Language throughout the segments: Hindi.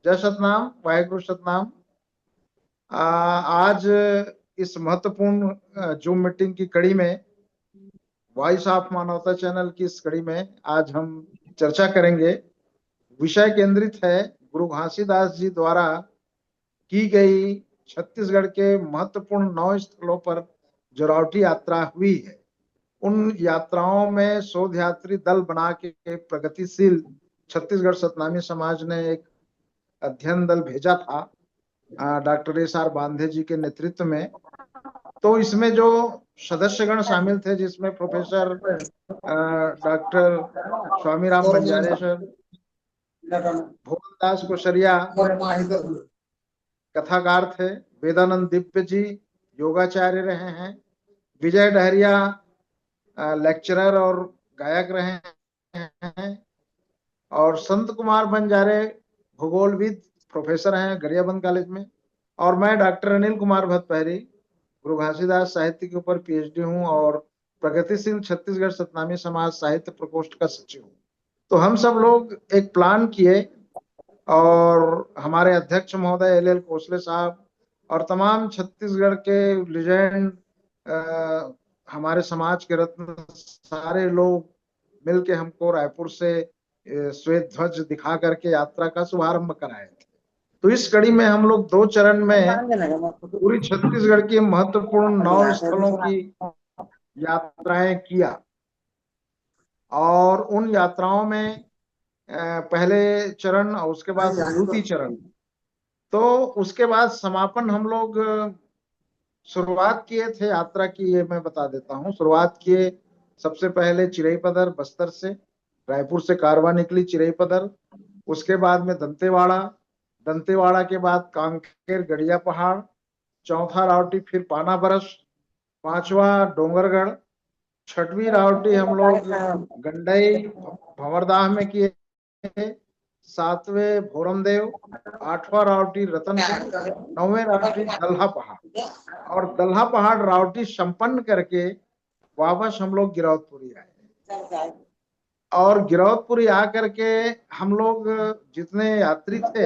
जय सतनाम, वाहेगुरु सतनाम। आज इस महत्वपूर्ण जूम मीटिंग की कड़ी में, वॉइस ऑफ मानवता चैनल की इस कड़ी में आज हम चर्चा करेंगे। विषय केंद्रित है गुरु घासीदास जी द्वारा की गई छत्तीसगढ़ के महत्वपूर्ण 9 स्थलों पर जो रावटी यात्रा हुई है, उन यात्राओं में शोध यात्री दल बना के प्रगतिशील छत्तीसगढ़ सतनामी समाज ने एक अध्ययन दल भेजा था डॉक्टर एस.आर. बांधे जी के नेतृत्व में। तो इसमें जो सदस्यगण शामिल थे, जिसमें प्रोफेसर डॉक्टर स्वामीराम बंजारे सर, भुवनदास कोसरिया कथाकार थे, वेदानंद दिव्य जी योगाचार्य रहे हैं, विजय डहरिया लेक्चरर और गायक रहे हैं, और संत कुमार बंजारे भूगोलविद प्रोफेसर हैं गरियाबंद कॉलेज में, और मैं डॉक्टर अनिल कुमार भतपहरी गुरु घासीदास साहित्य के ऊपर पीएचडी हूँ और प्रगतिशील छत्तीसगढ़ सतनामी समाज साहित्य प्रकोष्ठ का सचिव हूँ। तो हम सब लोग एक प्लान किए और हमारे अध्यक्ष महोदय एल कोसले साहब और तमाम छत्तीसगढ़ के लीजेंड, हमारे समाज के रत्न सारे लोग मिलके हमको रायपुर से श्वेत ध्वज दिखा करके यात्रा का शुभारंभ कराए थे। तो इस कड़ी में हम लोग 2 चरण में पूरी छत्तीसगढ़ के महत्वपूर्ण 9 स्थलों की यात्राएं किया, और उन यात्राओं में पहले चरण और उसके बाद द्वितीय चरण, तो उसके बाद समापन हम लोग शुरुआत किए थे यात्रा की। ये मैं बता देता हूँ, शुरुआत किए सबसे पहले चिरईपदर बस्तर से, रायपुर से कारवां निकली चिरईपदर, उसके बाद में दंतेवाड़ा, दंतेवाड़ा के बाद कांकेर गड़िया पहाड़, चौथा रावटी फिर पाना बरस, पांचवा डोंगरगढ़, छठवीं रावटी हम लोग गंडई भंवरदाह में किए, सातवें भोरमदेव, आठवां रावटी रतनपुर, नौवें रावटी दल्हा पहाड़, और दल्हा पहाड़ रावटी संपन्न करके वापस हम लोग गिरौदपुरी आए। और गिरौदपुरी आकर के हम लोग जितने यात्री थे,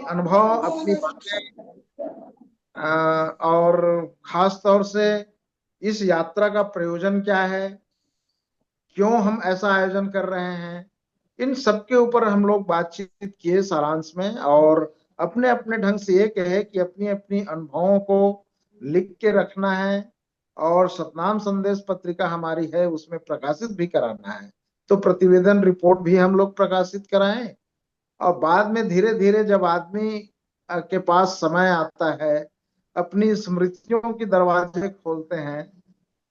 अनुभव अपनी बातें और खास तौर से इस यात्रा का प्रयोजन क्या है, क्यों हम ऐसा आयोजन कर रहे हैं, इन सब के ऊपर हम लोग बातचीत किए सारांश में। और अपने अपने ढंग से ये कहे कि अपनी अपनी अनुभवों को लिख के रखना है, और सतनाम संदेश पत्रिका हमारी है, उसमें प्रकाशित भी कराना है। तो प्रतिवेदन रिपोर्ट भी हम लोग प्रकाशित कराएं, और बाद में धीरे धीरे जब आदमी के पास समय आता है, अपनी स्मृतियों के दरवाजे खोलते हैं,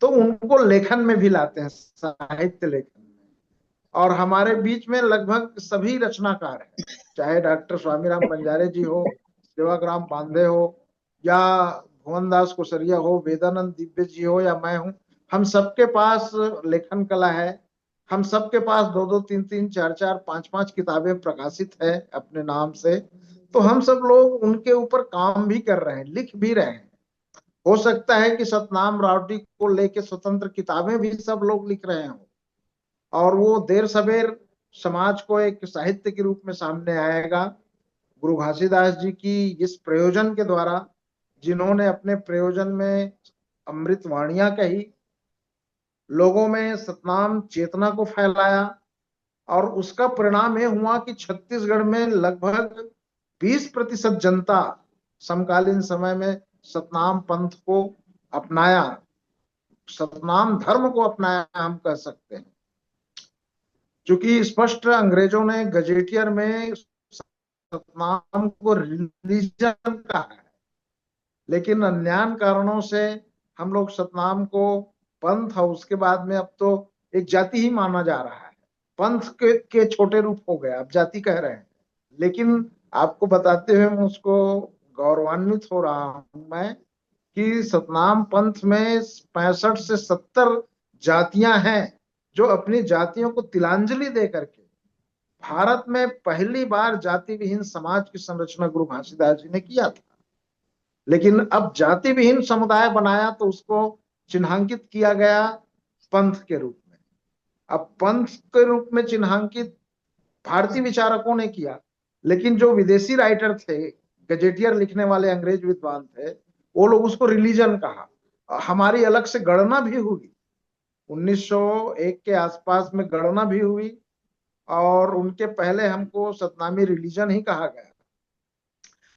तो उनको लेखन में भी लाते हैं, साहित्य लेखन में। और हमारे बीच में लगभग सभी रचनाकार हैं, चाहे डॉक्टर स्वामीराम बंजारे जी हो, सेवाग्राम बांधे हो, या भुवनदास कोसरिया हो, वेदानंद दिव्य जी हो, या मैं हूं, हम सबके पास लेखन कला है। हम सबके पास 2-2, 3-3, 4-4, 5-5 किताबें प्रकाशित है अपने नाम से। तो हम सब लोग उनके ऊपर काम भी कर रहे हैं, लिख भी रहे हैं। हो सकता है कि सतनाम रावटी को लेके स्वतंत्र किताबें भी सब लोग लिख रहे हों, और वो देर सवेर समाज को एक साहित्य के रूप में सामने आएगा। गुरु घासीदास जी की इस प्रयोजन के द्वारा, जिन्होंने अपने प्रयोजन में अमृत वाणियां कही, लोगों में सतनाम चेतना को फैलाया, और उसका परिणाम यह हुआ कि छत्तीसगढ़ में लगभग 20% जनता समकालीन समय में सतनाम पंथ को अपनाया, सतनाम धर्म को अपनाया, हम कह सकते हैं। क्योंकि स्पष्ट अंग्रेजों ने गजेटियर में सतनाम को रिलीजन कहा है, लेकिन अन्यान कारणों से हम लोग सतनाम को पंथ, और उसके बाद में अब तो एक जाति ही माना जा रहा है। पंथ के छोटे रूप हो गए, अब जाति कह रहे हैं। लेकिन आपको बताते हुए मुझको गौरवान्वित हो रहा हूं मैं कि सतनाम पंथ में 65 से 70 जातियां हैं, जो अपनी जातियों को तिलांजलि दे करके भारत में पहली बार जाति विहीन समाज की संरचना गुरु घासीदास जी ने किया था। लेकिन अब जाति विहीन समुदाय बनाया तो उसको चिन्हांकित किया गया पंथ के रूप में। अब पंथ के रूप में चिन्हांकित भारतीय विचारकों ने किया, लेकिन जो विदेशी राइटर थे, गजेटियर लिखने वाले अंग्रेज विद्वान थे, वो लोग उसको रिलीजन कहा। हमारी अलग से गणना भी हुई, 1901 के आसपास में गणना भी हुई, और उनके पहले हमको सतनामी रिलीजन ही कहा गया।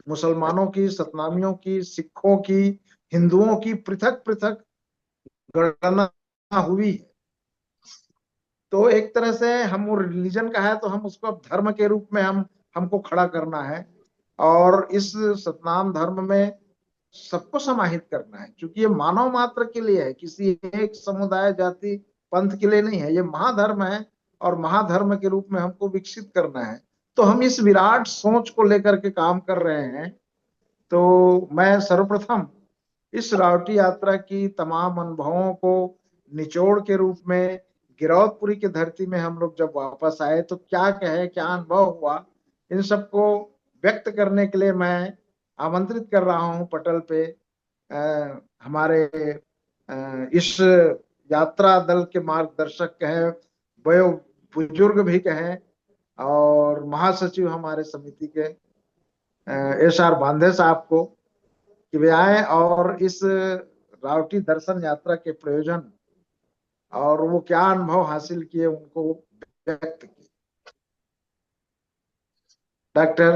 मुसलमानों की, सतनामियों की, सिखों की, हिंदुओं की पृथक पृथक गणना हुई। तो एक तरह से हम वो रिलीजन का है तो हम उसको अब धर्म के रूप में हमको खड़ा करना है, और इस सतनाम धर्म में सबको समाहित करना है, क्योंकि ये मानव मात्र के लिए है, किसी एक समुदाय, जाति, पंथ के लिए नहीं है। ये महाधर्म है, और महाधर्म के रूप में हमको विकसित करना है। तो हम इस विराट सोच को लेकर के काम कर रहे हैं। तो मैं सर्वप्रथम इस रावटी यात्रा की तमाम अनुभवों को निचोड़ के रूप में, गिरौदपुरी की धरती में हम लोग जब वापस आए तो क्या कहे, क्या अनुभव हुआ, इन सबको व्यक्त करने के लिए मैं आमंत्रित कर रहा हूं पटल पे हमारे इस यात्रा दल के मार्गदर्शक कहें, वयो बुजुर्ग भी कहें, और महासचिव हमारे समिति के एस आर बांधे साहब को, कि वे आए और इस रावटी दर्शन यात्रा के प्रयोजन और वो क्या अनुभव हासिल किए उनको व्यक्त किए। डॉक्टर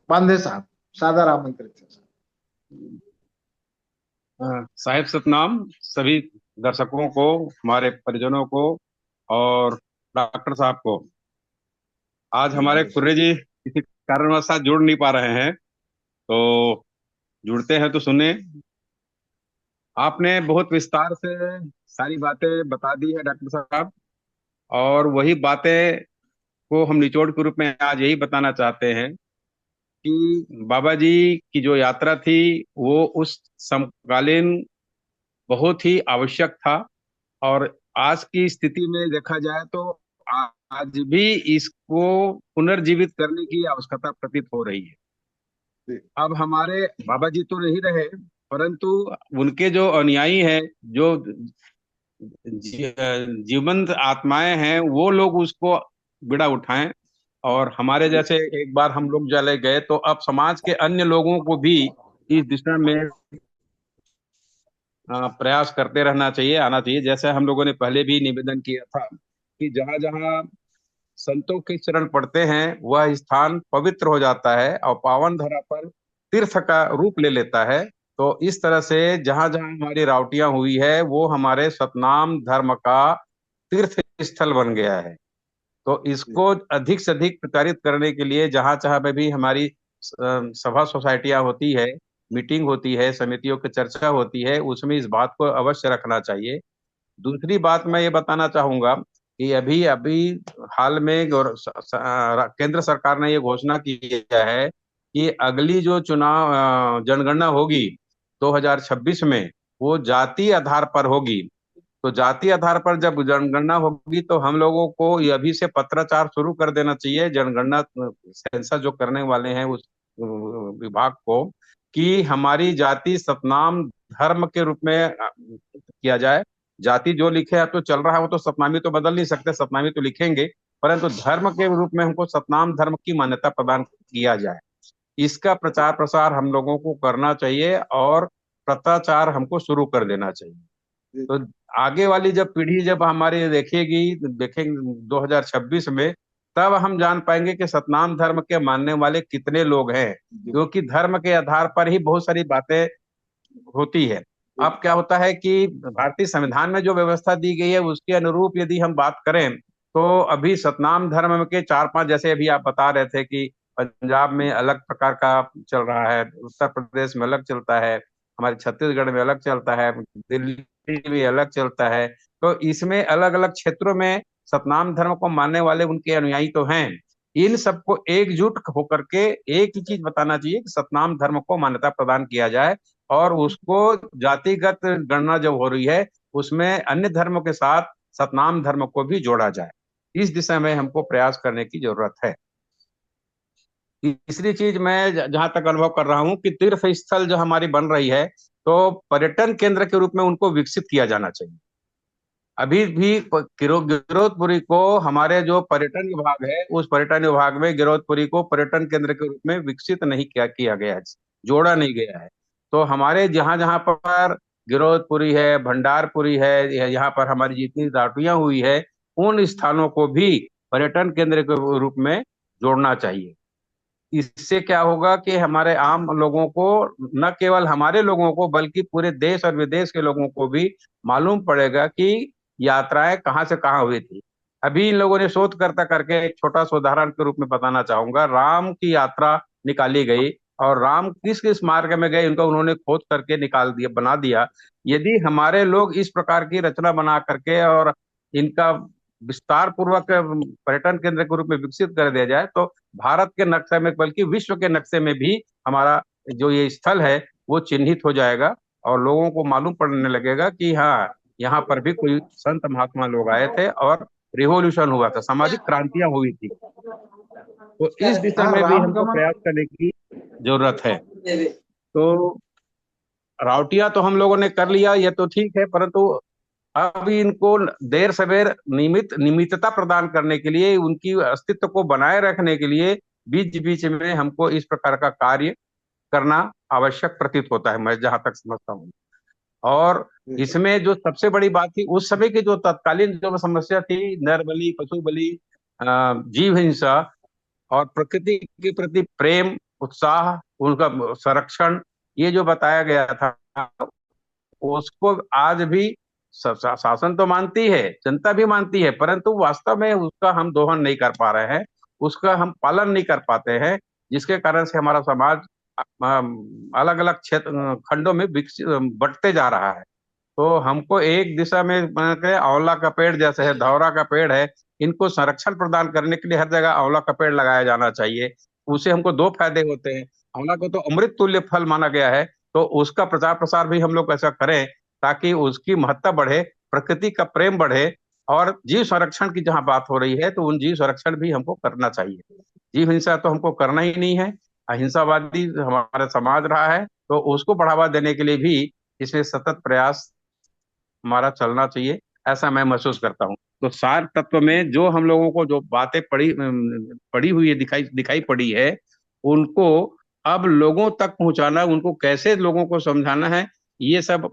बांधे साहब सादर आमंत्रित थे। साहिब सतनाम सभी दर्शकों को, हमारे परिजनों को और डॉक्टर साहब को। आज हमारे कुर्रे जी किसी कारणवश जुड़ नहीं पा रहे हैं, तो जुड़ते हैं तो सुने। आपने बहुत विस्तार से सारी बातें बता दी है डॉक्टर साहब, और वही बातें को हम निचोड़ के रूप में आज यही बताना चाहते हैं कि बाबा जी की जो यात्रा थी वो उस समकालीन बहुत ही आवश्यक था। और आज की स्थिति में देखा जाए तो आज भी इसको पुनर्जीवित करने की आवश्यकता प्रतीत हो रही है। अब हमारे बाबा जी तो नहीं रहे, परंतु उनके जो अनुयायी हैं, जो जीवंत आत्माएं हैं, वो लोग उसको बिड़ा उठाएं। और हमारे जैसे एक बार हम लोग चले गए तो अब समाज के अन्य लोगों को भी इस दिशा में प्रयास करते रहना चाहिए, आना चाहिए। जैसे हम लोगों ने पहले भी निवेदन किया था कि जहां जहां संतों के चरण पड़ते हैं वह स्थान पवित्र हो जाता है और पावन धरा पर तीर्थ का रूप ले लेता है। तो इस तरह से जहां जहां हमारी रावटियां हुई है वो हमारे सतनाम धर्म का तीर्थ स्थल बन गया है। तो इसको अधिक से अधिक प्रचारित करने के लिए जहां जहां पे भी हमारी सभा सोसाइटियां होती है, मीटिंग होती है, समितियों की चर्चा होती है, उसमें इस बात को अवश्य रखना चाहिए। दूसरी बात मैं ये बताना चाहूंगा कि अभी अभी हाल में केंद्र सरकार ने ये घोषणा की है कि अगली जो चुनाव जनगणना होगी 2026 में, वो जाति आधार पर होगी। तो जाति आधार पर जब जनगणना होगी तो हम लोगों को अभी से पत्राचार शुरू कर देना चाहिए जनगणना सेंसस जो करने वाले हैं उस विभाग को, कि हमारी जाति सतनाम धर्म के रूप में किया जाए। जाति जो लिखे अब तो चल रहा है वो तो सतनामी तो बदल नहीं सकते, सतनामी तो लिखेंगे, परंतु धर्म के रूप में हमको सतनाम धर्म की मान्यता प्रदान किया जाए। इसका प्रचार प्रसार हम लोगों को करना चाहिए और पत्राचार हमको शुरू कर देना चाहिए। तो आगे वाली जब पीढ़ी जब हमारी देखेंगे 2026 में, तब हम जान पाएंगे कि सतनाम धर्म के मानने वाले कितने लोग हैं, क्योंकि धर्म के आधार पर ही बहुत सारी बातें होती है। अब क्या होता है कि भारतीय संविधान में जो व्यवस्था दी गई है उसके अनुरूप यदि हम बात करें तो अभी सतनाम धर्म के चार पांच, जैसे अभी आप बता रहे थे कि पंजाब में अलग प्रकार का चल रहा है, उत्तर प्रदेश में अलग चलता है, हमारे छत्तीसगढ़ में अलग चलता है, दिल्ली में अलग चलता है। तो इसमें अलग अलग क्षेत्रों में सतनाम धर्म को मानने वाले उनके अनुयायी तो हैं। इन सबको एकजुट होकर के एक ही चीज बताना चाहिए कि सतनाम धर्म को मान्यता प्रदान किया जाए, और उसको जातिगत गणना जब हो रही है उसमें अन्य धर्मों के साथ सतनाम धर्म को भी जोड़ा जाए। इस दिशा में हमको प्रयास करने की जरूरत है। तीसरी चीज मैं जहां तक अनुभव कर रहा हूं कि तीर्थ स्थल जो हमारी बन रही है तो पर्यटन केंद्र के रूप में उनको विकसित किया जाना चाहिए। अभी भी गिरौदपुरी को हमारे जो पर्यटन विभाग है, उस पर्यटन विभाग में गिरौदपुरी को पर्यटन केंद्र के रूप में विकसित नहीं किया गया है, जोड़ा नहीं गया है। तो हमारे जहां जहां पर गिरौदपुरी है, भंडारपुरी है, यहाँ पर हमारी जितनी राटियां हुई है, उन स्थानों को भी पर्यटन केंद्र के रूप में जोड़ना चाहिए। इससे क्या होगा कि हमारे आम लोगों को, न केवल हमारे लोगों को बल्कि पूरे देश और विदेश के लोगों को भी मालूम पड़ेगा कि यात्राएं कहाँ से कहाँ हुई थी। अभी इन लोगों ने शोधकर्ता करके एक छोटा सा उदाहरण के रूप में बताना चाहूंगा। राम की यात्रा निकाली गई और राम किस किस मार्ग में गए, इनको उन्होंने खोज करके निकाल दिया, बना दिया। यदि हमारे लोग इस प्रकार की रचना बना करके और इनका विस्तार पूर्वक पर्यटन केंद्र के रूप में विकसित कर दिया जाए, तो भारत के नक्शे में बल्कि विश्व के नक्शे में भी हमारा जो ये स्थल है वो चिन्हित हो जाएगा और लोगों को मालूम पड़ने लगेगा कि हाँ, यहाँ पर भी कोई संत महात्मा लोग आए थे और रिवॉल्यूशन हुआ था, सामाजिक क्रांतियां हुई थी। तो इस दिशा हाँ, में भी हमको रामगमन। प्रयास करने की जरूरत है। तो राउटिया तो हम लोगों ने कर लिया, ये तो ठीक है, परंतु अब इनको देर सवेर नियमितता प्रदान करने के लिए, उनकी अस्तित्व को बनाए रखने के लिए बीच बीच में हमको इस प्रकार का कार्य करना आवश्यक प्रतीत होता है, मैं जहां तक समझता हूँ। और इसमें जो सबसे बड़ी बात थी उस समय की, जो तत्कालीन जो समस्या थी, नर बलि, पशु बलि, जीव हिंसा और प्रकृति के प्रति प्रेम, उत्साह, उनका संरक्षण, ये जो बताया गया था, उसको आज भी शासन तो मानती है, जनता भी मानती है, परंतु वास्तव में उसका हम दोहन नहीं कर पा रहे हैं, उसका हम पालन नहीं कर पाते हैं, जिसके कारण से हमारा समाज अलग अलग क्षेत्र खंडों में विकसित बंटते जा रहा है। तो हमको एक दिशा में आंवला का पेड़ जैसे है, धौरा का पेड़ है, इनको संरक्षण प्रदान करने के लिए हर जगह आंवला का पेड़ लगाया जाना चाहिए। उससे हमको दो फायदे होते हैं। आंवला को तो अमृत तुल्य फल माना गया है, तो उसका प्रचार प्रसार भी हम लोग ऐसा करें ताकि उसकी महत्ता बढ़े, प्रकृति का प्रेम बढ़े। और जीव संरक्षण की जहां बात हो रही है, तो उन जीव संरक्षण भी हमको करना चाहिए। जीव हिंसा तो हमको करना ही नहीं है। अहिंसावादी हमारा समाज रहा है, तो उसको बढ़ावा देने के लिए भी इसमें सतत प्रयास हमारा चलना चाहिए, ऐसा मैं महसूस करता हूँ। तो सार तत्व में जो हम लोगों को जो बातें पड़ी हुई है, दिखाई दिखाई पड़ी है, उनको अब लोगों तक पहुंचाना, उनको कैसे लोगों को समझाना है, ये सब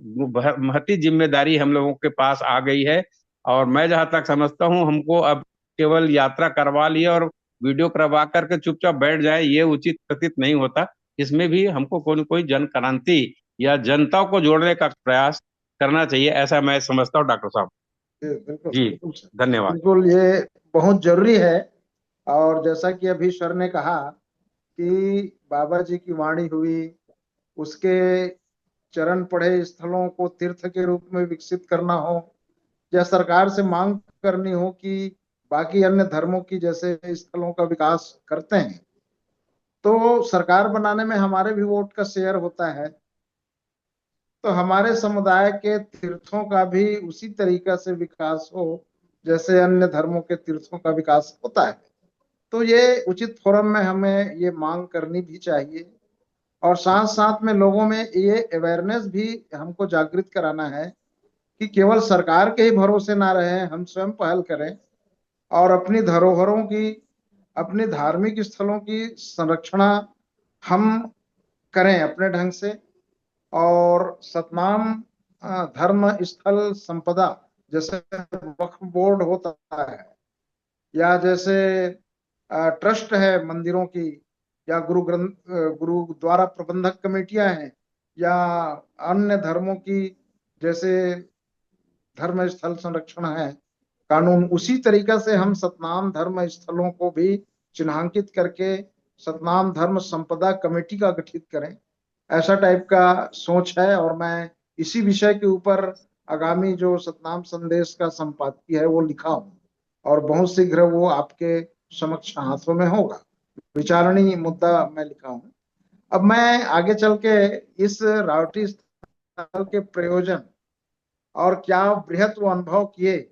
महती जिम्मेदारी हम लोगों के पास आ गई है। और मैं जहां तक समझता हूँ, हमको अब केवल यात्रा करवा लिए और वीडियो करवा करके चुपचाप बैठ जाए, ये उचित प्रतीत नहीं होता। इसमें भी हमको कोई न कोई जन क्रांति या जनता को जोड़ने का प्रयास करना चाहिए, ऐसा मैं समझता हूँ डॉक्टर साहब। बिल्कुल जी, बिल्कुल सर, धन्यवाद। बिल्कुल ये बहुत जरूरी है। और जैसा कि अभी सर ने कहा कि बाबा जी की वाणी हुई, उसके चरण पढ़े स्थलों को तीर्थ के रूप में विकसित करना हो, या सरकार से मांग करनी हो कि बाकी अन्य धर्मों की जैसे स्थलों का विकास करते हैं, तो सरकार बनाने में हमारे भी वोट का शेयर होता है। तो हमारे समुदाय के तीर्थों का भी उसी तरीका से विकास हो जैसे अन्य धर्मों के तीर्थों का विकास होता है। तो ये उचित फोरम में हमें ये मांग करनी भी चाहिए। और साथ साथ में लोगों में ये अवेयरनेस भी हमको जागृत कराना है कि केवल सरकार के ही भरोसे ना रहे, हम स्वयं पहल करें और अपनी धरोहरों की, अपनी धार्मिक स्थलों की संरक्षण हम करें अपने ढंग से। और सतनाम धर्म स्थल संपदा, जैसे वक्फ बोर्ड होता है, या जैसे ट्रस्ट है मंदिरों की, या गुरुद्वारा प्रबंधक कमेटियां हैं, या अन्य धर्मों की जैसे धर्म स्थल संरक्षण है कानून, उसी तरीका से हम सतनाम धर्म स्थलों को भी चिन्हांकित करके सतनाम धर्म संपदा कमेटी का गठित करें, ऐसा टाइप का सोच है। और मैं इसी विषय के ऊपर आगामी जो सतनाम संदेश का संपादकीय है वो लिखा हूँ, और बहुत शीघ्र वो आपके समक्ष हाथों में होगा। विचारणीय मुद्दा मैं लिखा हूँ। अब मैं आगे चल के इस रावटी स्थल के प्रयोजन और क्या बृहत वो अनुभव किए,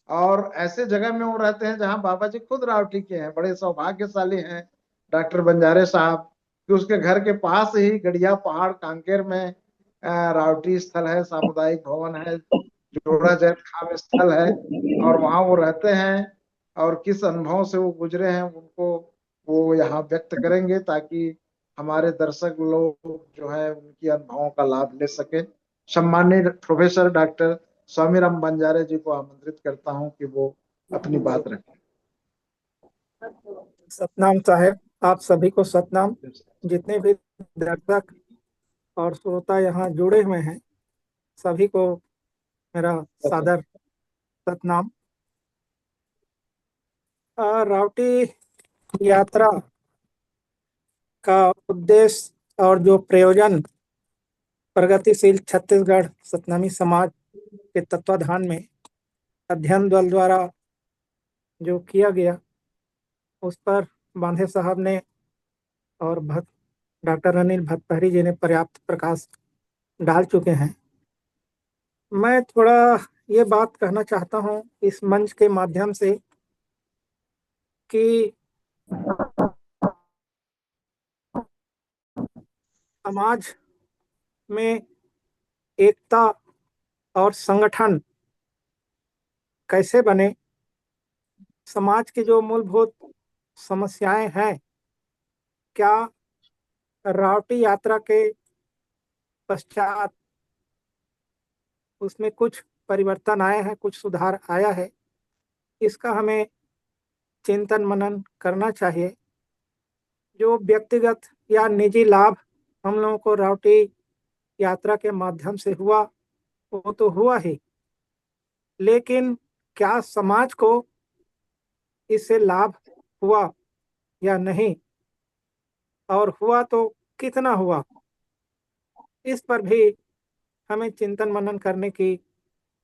और ऐसे जगह में वो रहते हैं जहां बाबा जी खुद रावटी के हैं, बड़े सौभाग्यशाली हैं डॉक्टर बंजारे साहब कि उसके घर के पास ही गड़िया पहाड़ कांकेर में रावटी स्थल है, सामुदायिक भवन है, जोड़ा जैन खाम स्थल है, और वहां वो रहते हैं, और किस अनुभव से वो गुजरे हैं उनको वो यहाँ व्यक्त करेंगे, ताकि हमारे दर्शक लोग जो है उनकी अनुभवों का लाभ ले सके। सम्मानित प्रोफेसर डॉक्टर स्वामीराम बंजारे जी को आमंत्रित करता हूं कि वो अपनी बात रखें। सतनाम साहेब, आप सभी को सतनाम। जितने भी दर्शक और श्रोता यहाँ जुड़े हुए हैं, सभी को मेरा सादर सतनाम। रावटी यात्रा का उद्देश्य और जो प्रयोजन प्रगतिशील छत्तीसगढ़ सतनामी समाज के तत्वाधान में अध्ययन दल द्वारा जो किया गया, उस पर बांधे साहब ने और भट्ट डॉक्टर अनिल भट्टहरी जी ने पर्याप्त प्रकाश डाल चुके हैं। मैं थोड़ा ये बात कहना चाहता हूँ इस मंच के माध्यम से कि समाज में एकता और संगठन कैसे बने, समाज की जो मूलभूत समस्याएं हैं, क्या रावटी यात्रा के पश्चात उसमें कुछ परिवर्तन आए हैं, कुछ सुधार आया है, इसका हमें चिंतन मनन करना चाहिए। जो व्यक्तिगत या निजी लाभ हम लोगों को रावटी यात्रा के माध्यम से हुआ, वो तो हुआ ही, लेकिन क्या समाज को इससे लाभ हुआ या नहीं, और हुआ तो कितना हुआ, इस पर भी हमें चिंतन मनन करने की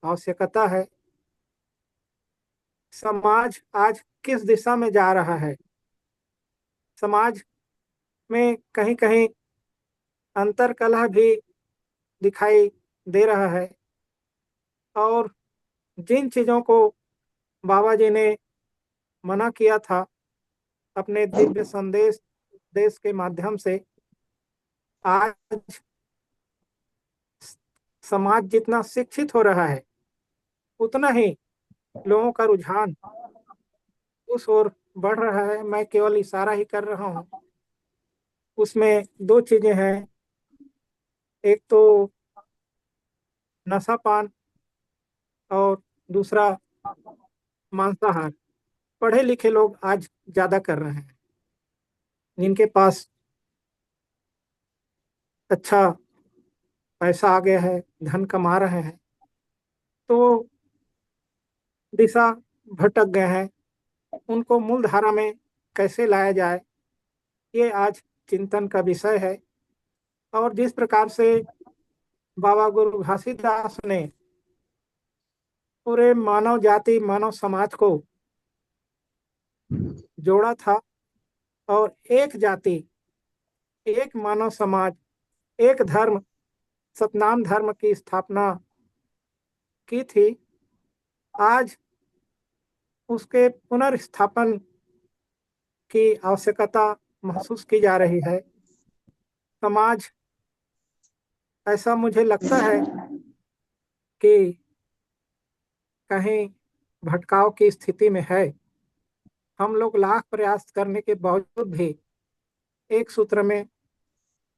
आवश्यकता है। समाज आज किस दिशा में जा रहा है? समाज में कहीं कहीं अंतर्कलह भी दिखाई दे रहा है, और जिन चीज़ों को बाबा जी ने मना किया था अपने दिव्य संदेश देश के माध्यम से, आज समाज जितना शिक्षित हो रहा है, उतना ही लोगों का रुझान उस ओर बढ़ रहा है। मैं केवल इशारा ही कर रहा हूँ। उसमें दो चीजें हैं, एक तो नशा पान और दूसरा मांसाहार। पढ़े लिखे लोग आज ज्यादा कर रहे हैं, जिनके पास अच्छा पैसा आ गया है, धन कमा रहे हैं, तो दिशा भटक गए हैं। उनको मूल धारा में कैसे लाया जाए, ये आज चिंतन का विषय है। और जिस प्रकार से बाबा गुरु घासीदास ने पूरे मानव जाति मानव समाज को जोड़ा था, और एक जाति, एक मानव समाज, एक धर्म, सतनाम धर्म की स्थापना की थी, आज उसके पुनर्स्थापन की आवश्यकता महसूस की जा रही है। समाज, ऐसा मुझे लगता है कि कहीं भटकाव की स्थिति में है। हम लोग लाख प्रयास करने के बावजूद भी एक सूत्र में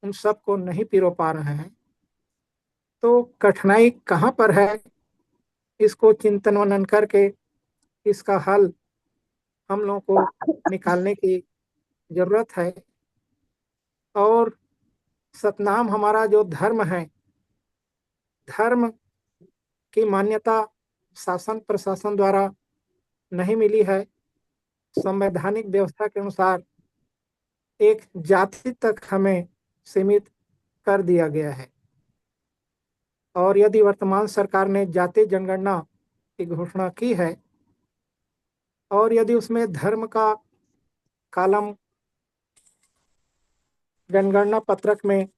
उन सबको नहीं पिरो पा रहे हैं। तो कठिनाई कहाँ पर है, इसको चिंतन मनन करके इसका हल हम लोगों को निकालने की जरूरत है। और सतनाम हमारा जो धर्म है, धर्म की मान्यता शासन प्रशासन द्वारा नहीं मिली है। संवैधानिक व्यवस्था के अनुसार एक जाति तक हमें सीमित कर दिया गया है, और यदि वर्तमान सरकार ने जाति जनगणना की घोषणा की है, और यदि उसमें धर्म का कॉलम जनगणना पत्रक में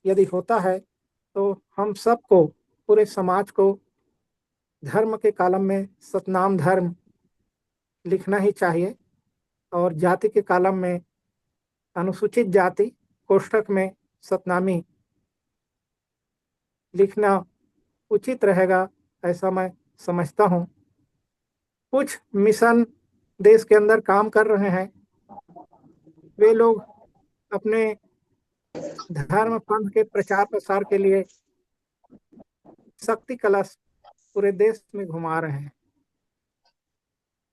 यदि होता है, तो हम सबको, पूरे समाज को धर्म के कॉलम में सतनाम धर्म लिखना ही चाहिए, और जाति के कॉलम में अनुसूचित जाति कोष्ठक में सतनामी लिखना उचित रहेगा। ऐसा मैं समझता हूँ। कुछ मिशन देश के अंदर काम कर रहे हैं, वे लोग अपने धर्म पंथ के प्रचार प्रसार के लिए शक्ति कलश पूरे देश में घुमा रहे हैं।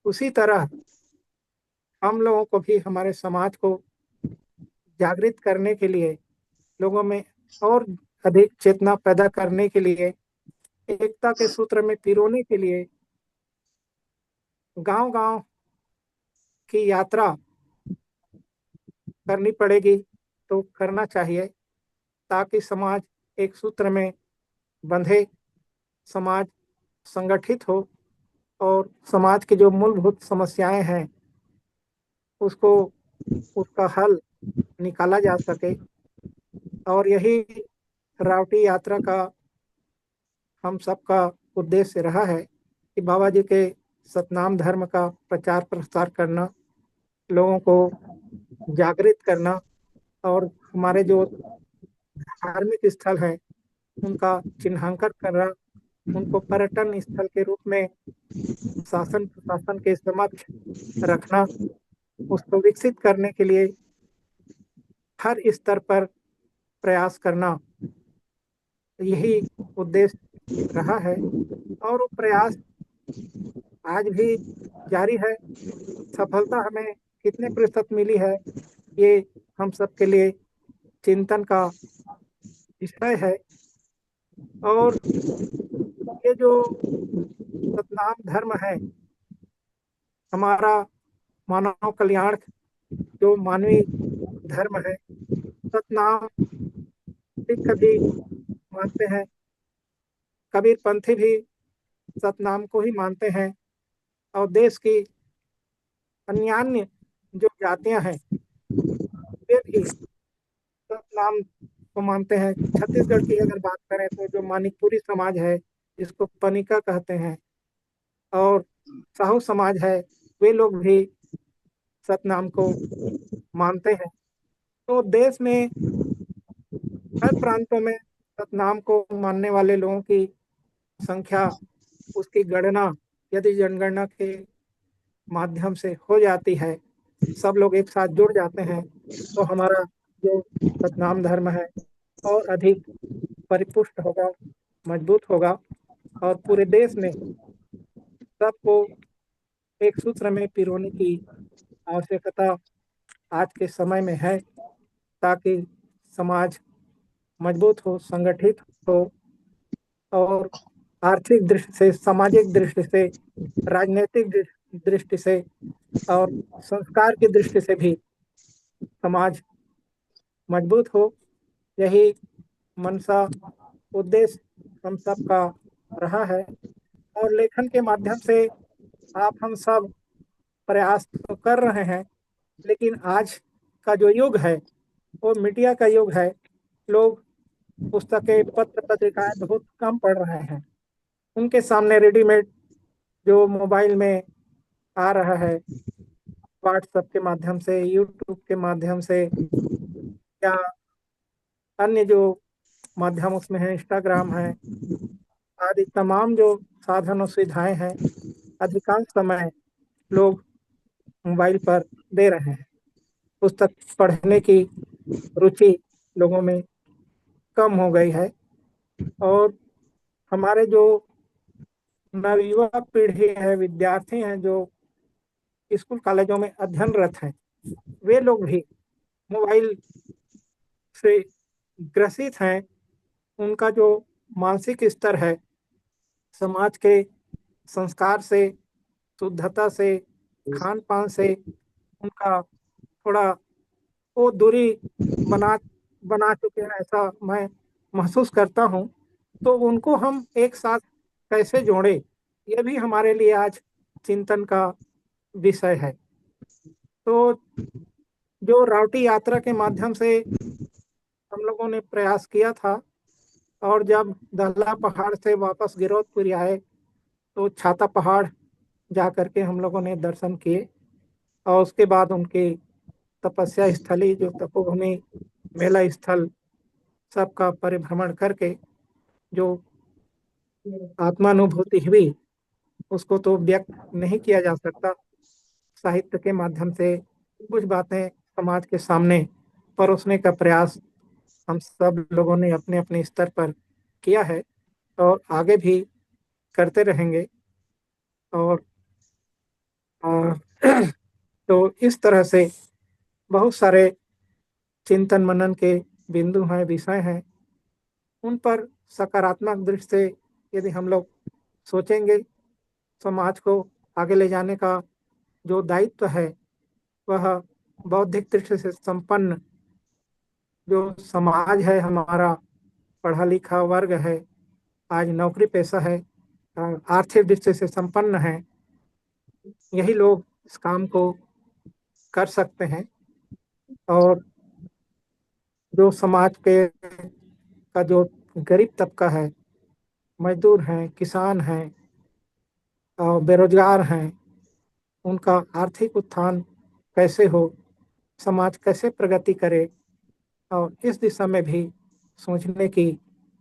उसी तरह हम लोगों को भी हमारे समाज को जागृत करने के लिए, लोगों में और अधिक चेतना पैदा करने के लिए, एकता के सूत्र में पिरोने के लिए गांव गांव की यात्रा करनी पड़ेगी, तो करना चाहिए, ताकि समाज एक सूत्र में बंधे, समाज संगठित हो और समाज की जो मूलभूत समस्याएं हैं उसको उसका हल निकाला जा सके। और यही रावटी यात्रा का हम सबका उद्देश्य रहा है कि बाबा जी के सतनाम धर्म का प्रचार प्रसार करना, लोगों को जागृत करना और हमारे जो धार्मिक स्थल हैं उनका चिन्हांकन करना, उनको पर्यटन स्थल के रूप में शासन प्रशासन के समक्ष रखना, उसको विकसित करने के लिए हर स्तर पर प्रयास करना, यही उद्देश्य रहा है। और वो प्रयास आज भी जारी है। सफलता हमें कितने प्रतिशत मिली है, ये हम सबके लिए चिंतन का विषय है। और ये जो सतनाम धर्म है, हमारा मानव कल्याण जो मानवीय धर्म है, सतनाम सिख भी मानते हैं, कबीर पंथी भी सतनाम को ही मानते हैं, और देश की अन्यान्य जो जातियां हैं वे भी सतनाम को मानते हैं। छत्तीसगढ़ की अगर बात करें तो जो मानिकपुरी समाज है, जिसको पनिका कहते हैं, और साहू समाज है, वे लोग भी सतनाम को मानते हैं। तो देश में हर प्रांतों में सतनाम को मानने वाले लोगों की संख्या, उसकी गणना यदि जनगणना के माध्यम से हो जाती है, सब लोग एक साथ जुड़ जाते हैं, तो हमारा जो सतनाम धर्म है और अधिक परिपुष्ट होगा, मजबूत होगा, और पूरे देश में सबको एक सूत्र में पिरोने की आवश्यकता आज के समय में है, ताकि समाज मजबूत हो, संगठित हो, और आर्थिक दृष्टि से, सामाजिक दृष्टि से, राजनीतिक दृष्टि से और संस्कार की दृष्टि से भी समाज मजबूत हो। यही मनसा उद्देश्य हम सबका रहा है। और लेखन के माध्यम से आप हम सब प्रयास तो कर रहे हैं, लेकिन आज का जो युग है वो मीडिया का युग है। लोग पुस्तकें, पत्र पत्रिकाएं बहुत कम पढ़ रहे हैं। उनके सामने रेडीमेड जो मोबाइल में आ रहा है, व्हाट्सएप के माध्यम से, यूट्यूब के माध्यम से, या अन्य जो माध्यम उसमें है, इंस्टाग्राम है, आदि तमाम जो साधन और सुविधाएं हैं, अधिकांश समय लोग मोबाइल पर दे रहे हैं। पुस्तक पढ़ने की रुचि लोगों में कम हो गई है। और हमारे जो नवयुवा पीढ़ी है, विद्यार्थी हैं जो स्कूल कॉलेजों में अध्ययनरत हैं, वे लोग भी मोबाइल से ग्रसित हैं। उनका जो मानसिक स्तर है, समाज के संस्कार से, शुद्धता से, खान पान से उनका थोड़ा वो दूरी बना बना चुके हैं, ऐसा मैं महसूस करता हूँ। तो उनको हम एक साथ कैसे जोड़े, ये भी हमारे लिए आज चिंतन का विषय है। तो जो रावटी यात्रा के माध्यम से हम लोगों ने प्रयास किया था, और जब दहला पहाड़ से वापस गिरौदपुरी आए तो छाता पहाड़ जा करके हम लोगों ने दर्शन किए, और उसके बाद उनकी तपस्या स्थली जो तपोभूमि, मेला स्थल सबका परिभ्रमण करके जो आत्मानुभूति हुई उसको तो व्यक्त नहीं किया जा सकता। साहित्य के माध्यम से कुछ बातें समाज के सामने परोसने का प्रयास हम सब लोगों ने अपने अपने स्तर पर किया है और आगे भी करते रहेंगे। और अ, तो इस तरह से बहुत सारे चिंतन मनन के बिंदु हैं, विषय हैं। उन पर सकारात्मक दृष्टि से यदि हम लोग सोचेंगे, समाज को आगे ले जाने का जो दायित्व है वह बौद्धिक दृष्टि से संपन्न जो समाज है हमारा, पढ़ा लिखा वर्ग है, आज नौकरी पेशा है, आर्थिक दृष्टि से संपन्न है, यही लोग इस काम को कर सकते हैं। और जो समाज के का जो गरीब तबका है, मजदूर हैं, किसान हैं और बेरोजगार हैं, उनका आर्थिक उत्थान कैसे हो, समाज कैसे प्रगति करे, और इस दिशा में भी सोचने की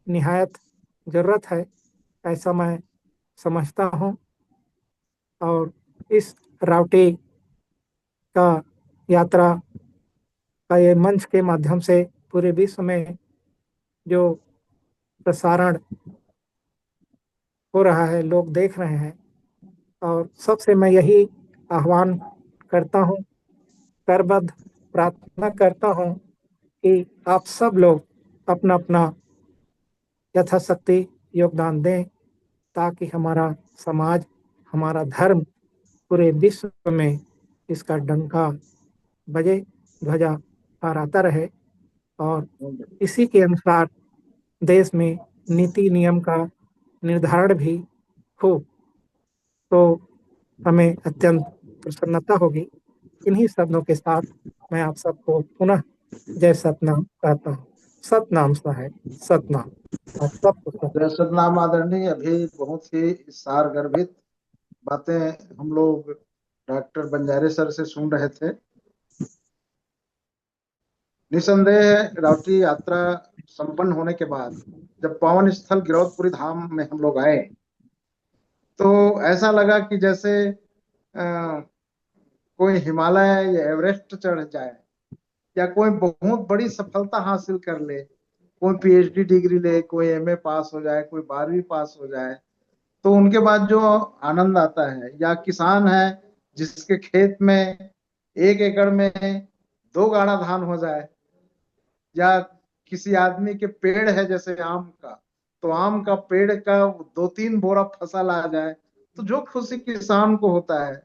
निहायत जरूरत है, ऐसा मैं समझता हूँ। और इस राउटी का यात्रा का ये मंच के माध्यम से पूरे विश्व में जो प्रसारण हो रहा है, लोग देख रहे हैं। और सबसे मैं यही आह्वान करता हूँ, करबद्ध प्रार्थना करता हूँ कि आप सब लोग अपना अपना यथाशक्ति योगदान दें, ताकि हमारा समाज, हमारा धर्म पूरे विश्व में इसका डंका बजे, ध्वजा फहराता रहे। और इसी के अनुसार देश में नीति नियम का निर्धारण भी हो, तो हमें अत्यंत प्रसन्नता होगी। इन्हीं शब्दों के साथ मैं आप सबको पुनः जय सतनाम कहता हूँ। सतनाम साहेब, सतनाम। आप सबको सतनाम। सतनाम आदरणीय। अभी बहुत ही सार गर्भित बातें हम लोग डॉक्टर बंजारे सर से सुन रहे थे। निसंदेह राउटी यात्रा संपन्न होने के बाद जब पावन स्थल गिरौदपुरी धाम में हम लोग आए, तो ऐसा लगा कि जैसे कोई हिमालय या एवरेस्ट चढ़ जाए, या कोई बहुत बड़ी सफलता हासिल कर ले, कोई पीएचडी डिग्री ले, कोई एमए पास हो जाए, कोई 12वीं पास हो जाए, तो उनके बाद जो आनंद आता है, या किसान है जिसके खेत में 1 एकड़ में 2 गाड़ा धान हो जाए, या किसी आदमी के पेड़ है जैसे आम का, तो आम का पेड़ का 2-3 बोरा फसल आ जाए, तो जो खुशी किसान को होता है,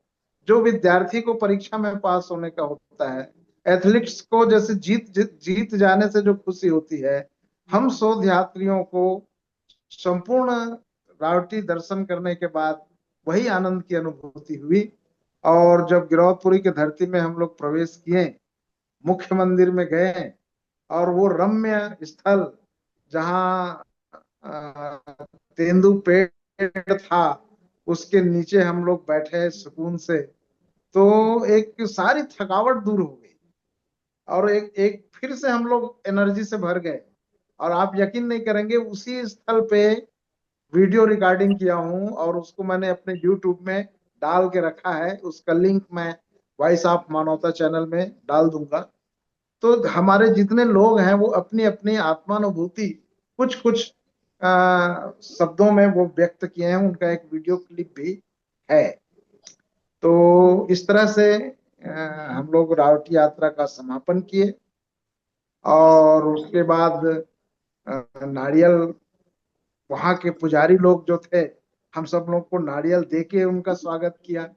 जो विद्यार्थी को परीक्षा में पास होने का होता है, एथलीट्स को जैसे जीत जाने से जो खुशी होती है, हम शोध यात्रियों को संपूर्ण रावटी दर्शन करने के बाद वही आनंद की अनुभूति हुई। और जब गिरौदपुरी के धरती में हम लोग प्रवेश किए, मुख्य मंदिर में गए, और वो रम्य स्थल जहाँ तेंदु पेड़ था, उसके नीचे हम लोग बैठे सुकून से, तो एक सारी थकावट दूर हो गई, और एक एक फिर से हम लोग एनर्जी से भर गए। और आप यकीन नहीं करेंगे, उसी स्थल पे वीडियो रिकॉर्डिंग किया हूँ, और उसको मैंने अपने यूट्यूब में डाल के रखा है। उसका लिंक मैं वॉइस ऑफ मानवता चैनल में डाल दूंगा। तो हमारे जितने लोग हैं वो अपनी अपनी आत्मानुभूति कुछ कुछ शब्दों में वो व्यक्त किए हैं, उनका एक वीडियो क्लिप भी है। तो इस तरह से हम लोग रावटी यात्रा का समापन किए, और उसके बाद नारियल, वहां के पुजारी लोग जो थे, हम सब लोग को नारियल दे के उनका स्वागत किया।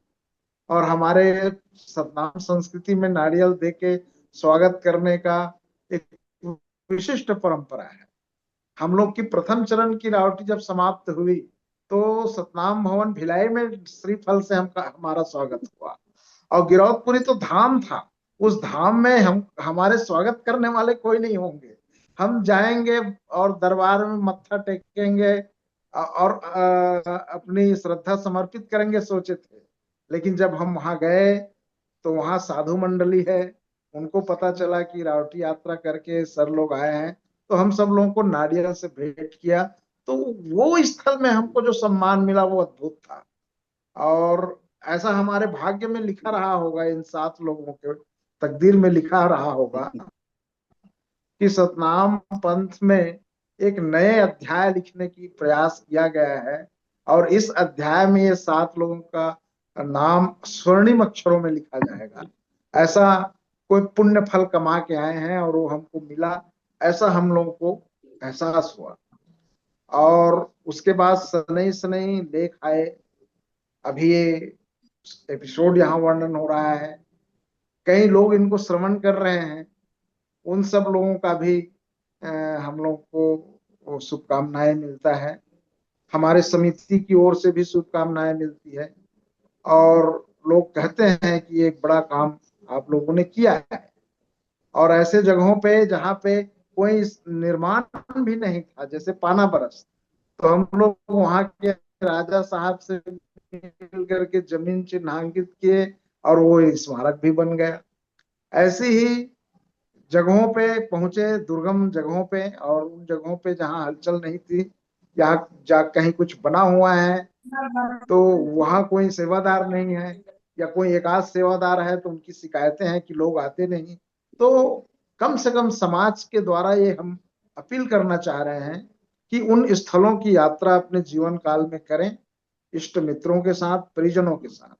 और हमारे सतनाम संस्कृति में नारियल दे के स्वागत करने का एक विशिष्ट परंपरा है। हम लोग की प्रथम चरण की रावटी जब समाप्त हुई, तो सतनाम भवन भिलाई में श्रीफल से हमारा स्वागत हुआ। और गिरौदपुरी तो धाम था, उस धाम में हम हमारे स्वागत करने वाले कोई नहीं होंगे। हम जाएंगे और दरबार में मत्था टेकेंगे और अपनी श्रद्धा समर्पित करेंगे, सोचे थे। लेकिन जब हम वहां गए, तो वहां साधु मंडली है, उनको पता चला कि रावटी यात्रा करके सर लोग आए हैं, तो हम सब लोगों को नारियल से भेंट किया। तो वो स्थल में हमको जो सम्मान मिला वो अद्भुत था। और ऐसा हमारे भाग्य में लिखा रहा होगा, इन 7 लोगों के तकदीर में लिखा रहा होगा कि सतनाम पंथ में एक नए अध्याय लिखने की प्रयास किया गया है। और इस अध्याय में ये 7 लोगों का नाम स्वर्णिम अक्षरों में लिखा जाएगा। ऐसा कोई पुण्य फल कमा के आए हैं और वो हमको मिला, ऐसा हम लोगों को एहसास हुआ। और उसके बाद सनई सनई लेख आए। अभी ये एपिसोड यहाँ वर्णन हो रहा है, कई लोग इनको श्रवण कर रहे हैं। उन सब लोगों का भी हम लोग को शुभकामनाएं मिलता है, हमारे समिति की ओर से भी शुभकामनाएं मिलती है। और लोग कहते हैं कि एक बड़ा काम आप लोगों ने किया है। और ऐसे जगहों पे जहाँ पे कोई निर्माण भी नहीं था, जैसे पाना बरस, तो हम लोग वहाँ के राजा साहब से मिल करके जमीन चिन्हांकित किए और वो स्मारक भी बन गया। ऐसी ही जगहों पे पहुंचे, दुर्गम जगहों पे, और उन जगहों पे जहाँ हलचल नहीं थी, या जा कहीं कुछ बना हुआ है तो वहां कोई सेवादार नहीं है, या कोई एकाध सेवादार है तो उनकी शिकायतें हैं कि लोग आते नहीं। तो कम से कम समाज के द्वारा ये हम अपील करना चाह रहे हैं कि उन स्थलों की यात्रा अपने जीवन काल में करें, इष्ट मित्रों के साथ, परिजनों के साथ।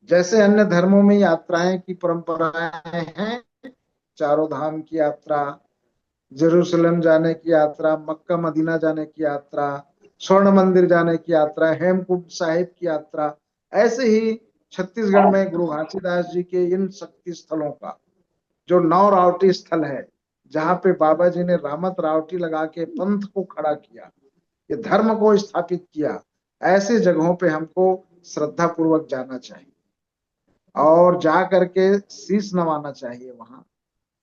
जैसे अन्य धर्मों में यात्राएं की परंपराएं हैं, चारों धाम की यात्रा, जेरूसलम जाने की यात्रा, मक्का मदीना जाने की यात्रा, स्वर्ण मंदिर जाने की यात्रा, हेमकुंड साहिब की यात्रा, ऐसे ही छत्तीसगढ़ में गुरु घासीदास जी के इन शक्ति स्थलों का जो 9 रावटी स्थल है, जहाँ पे बाबा जी ने रामत रावटी लगा के पंथ को खड़ा किया, ये धर्म को स्थापित किया, ऐसे जगहों पे हमको श्रद्धा पूर्वक जाना चाहिए और जा करके शीश नवाना चाहिए, वहां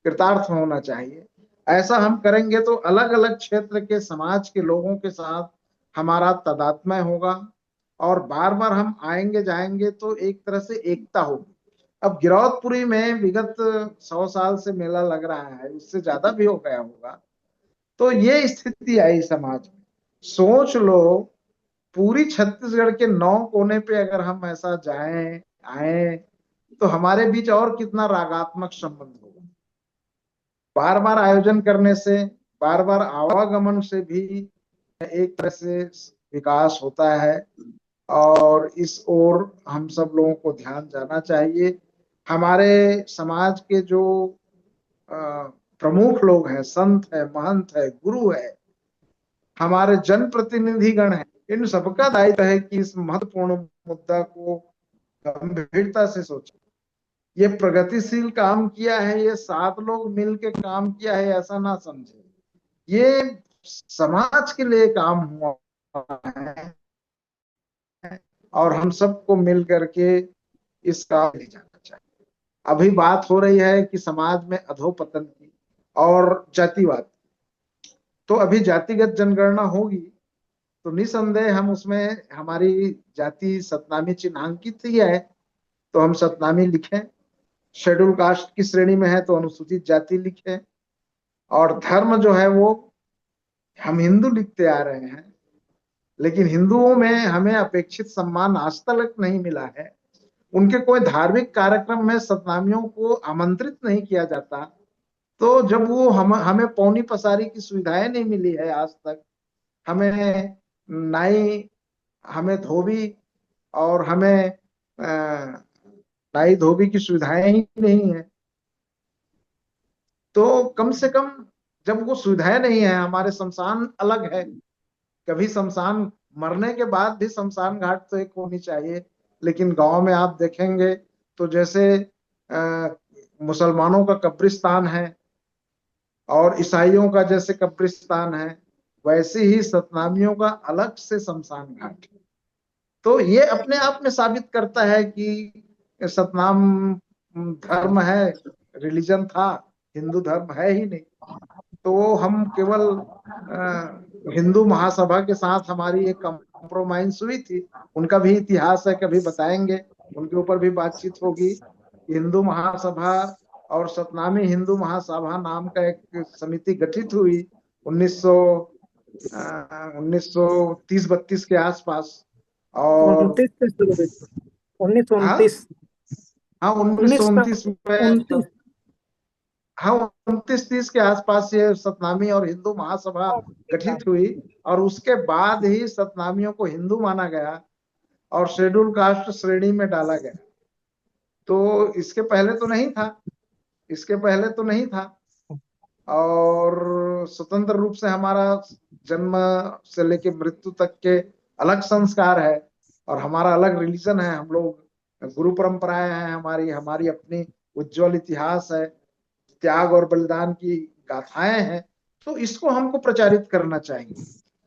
कृतार्थ होना चाहिए। ऐसा हम करेंगे तो अलग अलग क्षेत्र के समाज के लोगों के साथ हमारा तदात्म्य होगा, और बार बार हम आएंगे जाएंगे तो एक तरह से एकता होगी। अब गिरौदपुरी में विगत 100 साल से मेला लग रहा है, उससे ज्यादा भी हो गया होगा। तो ये स्थिति आई समाज में। सोच लो, पूरी छत्तीसगढ़ के 9 कोने पे अगर हम ऐसा जाएं आए तो हमारे बीच और कितना रागात्मक संबंध होगा। बार बार आयोजन करने से, बार बार आवागमन से भी एक तरह से विकास होता है, और इस ओर हम सब लोगों को ध्यान जाना चाहिए। हमारे समाज के जो प्रमुख लोग हैं, संत है, महंत है, गुरु है, हमारे जनप्रतिनिधिगण हैं, इन सबका दायित्व है कि इस महत्वपूर्ण मुद्दा को गंभीरता से सोचें। ये प्रगतिशील काम किया है, ये 7 लोग मिल के काम किया है, ऐसा ना समझे। ये समाज के लिए काम हुआ है, और हम सबको मिल करके इसका ले जाना चाहिए। अभी बात हो रही है कि समाज में अधोपतन की और जातिवाद, तो अभी जातिगत जनगणना होगी तो निसंदेह हम उसमें हमारी जाति सतनामी चिन्हांकित ही है, तो हम सतनामी लिखें। शेड्यूल कास्ट की श्रेणी में है तो अनुसूचित जाति लिखें। और धर्म जो है वो हम हिंदू लिखते आ रहे हैं, लेकिन हिंदुओं में हमें अपेक्षित सम्मान आज तक नहीं मिला है। उनके कोई धार्मिक कार्यक्रम में सतनामियों को आमंत्रित नहीं किया जाता। तो जब वो हमें पौनी पसारी की सुविधाएं नहीं मिली है आज तक, हमें नाई, हमें धोबी, और हमें नाई धोबी की सुविधाएं ही नहीं है, तो कम से कम जब वो सुविधाएं नहीं है, हमारे शमशान अलग है, कभी शमशान, मरने के बाद भी शमशान घाट तो एक होनी चाहिए। लेकिन गांव में आप देखेंगे तो जैसे मुसलमानों का कब्रिस्तान है और ईसाइयों का जैसे कब्रिस्तान है, वैसे ही सतनामियों का अलग से शमशान घाट है। तो ये अपने आप में साबित करता है कि सतनाम धर्म है, रिलीजन था, हिंदू धर्म है ही नहीं। तो हम केवल हिंदू महासभा के साथ हमारी एक कॉम्प्रोमाइज हुई थी, उनका भी इतिहास है, कभी बताएंगे, उनके ऊपर भी बातचीत होगी। हिंदू महासभा और सतनामी हिंदू महासभा नाम का एक समिति गठित हुई 1930-32 के आसपास। और 29 से शुरू हुई थी। 1929। हाँ हाँ, उन्नीस 1929 में। 29। हाँ, 29-30 के आसपास ये सतनामी और हिंदू महासभा गठित हुई। और उसके बाद ही सतनामियों को हिंदू माना गया और शेड्यूल कास्ट श्रेणी में डाला गया। तो इसके पहले तो नहीं था, इसके पहले तो नहीं था। और स्वतंत्र रूप से हमारा जन्म से लेके मृत्यु तक के अलग संस्कार है, और हमारा अलग रिलीजन है। हम लोग गुरु परंपराएं हैं, हमारी हमारी अपनी उज्जवल इतिहास है, त्याग और बलिदान की गाथाएं हैं। तो इसको हमको प्रचारित करना चाहिए।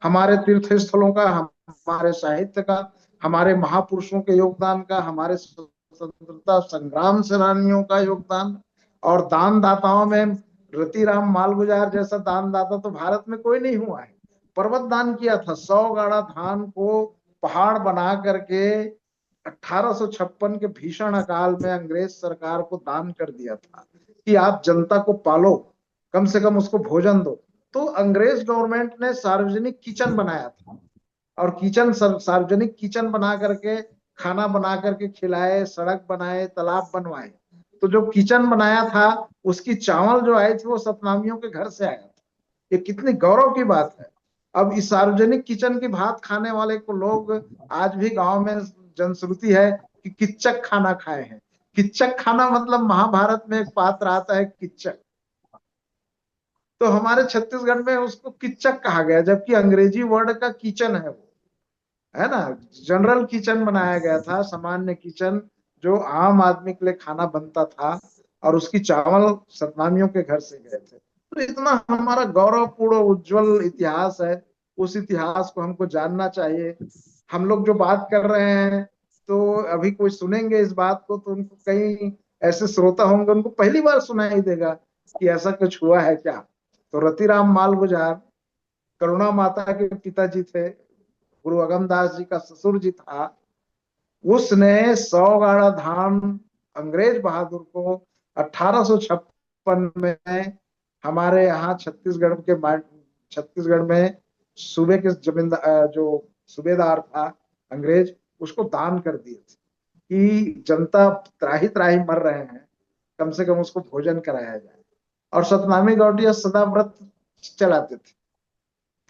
हमारे तीर्थ स्थलों का, हमारे साहित्य का, हमारे महापुरुषों के योगदान का, हमारे स्वतंत्रता संग्राम सेनानियों का योगदान। और दान दाताओं में रतिराम मालगुजार जैसा दान दाता तो भारत में कोई नहीं हुआ है। पर्वत दान किया था, 100 गाड़ा धान को पहाड़ बना करके 1856 के भीषण अकाल में अंग्रेज सरकार को दान कर दिया था कि आप जनता को पालो, कम से कम उसको भोजन दो। तो अंग्रेज गवर्नमेंट ने सार्वजनिक किचन बनाया था, और किचन सार्वजनिक किचन बना करके खाना बना करके खिलाए, सड़क बनाए, तालाब बनवाए। तो जो किचन बनाया था उसकी चावल जो आई थी वो सतनामियों के घर से आया था। ये कितनी गौरव की बात है। अब इस सार्वजनिक किचन की भात खाने वाले को लोग आज भी गांव में जनश्रुति है कि किच्चक खाना खाए हैं। किच्चक खाना मतलब महाभारत में एक पात्र आता है किच्चक, तो हमारे छत्तीसगढ़ में उसको किच्चक कहा गया, जबकि अंग्रेजी वर्ड का किचन है वो, है ना। जनरल किचन बनाया गया था, सामान्य किचन जो आम आदमी के लिए खाना बनता था, और उसकी चावल सतनामियों के घर से गए थे। तो इतना हमारा गौरवपूर्ण उज्जवल इतिहास है, उस इतिहास को हमको जानना चाहिए। हम लोग जो बात कर रहे हैं, तो अभी कोई सुनेंगे इस बात को तो उनको कई ऐसे श्रोता होंगे, उनको पहली बार सुनाई देगा कि ऐसा कुछ हुआ है क्या। तो रतिराम मालगुजार करुणा माता के पिताजी थे, गुरु अगमदास जी का ससुर जी था। उसने 100 गाड़ा धान अंग्रेज बहादुर को 1856 में हमारे यहाँ छत्तीसगढ़ में सूबे के जमींदार, जो सूबेदार था अंग्रेज, उसको दान कर दिए थे कि जनता त्राही त्राही मर रहे हैं, कम से कम उसको भोजन कराया जाए। और सतनामी गौटिया सदा व्रत चलाते थे।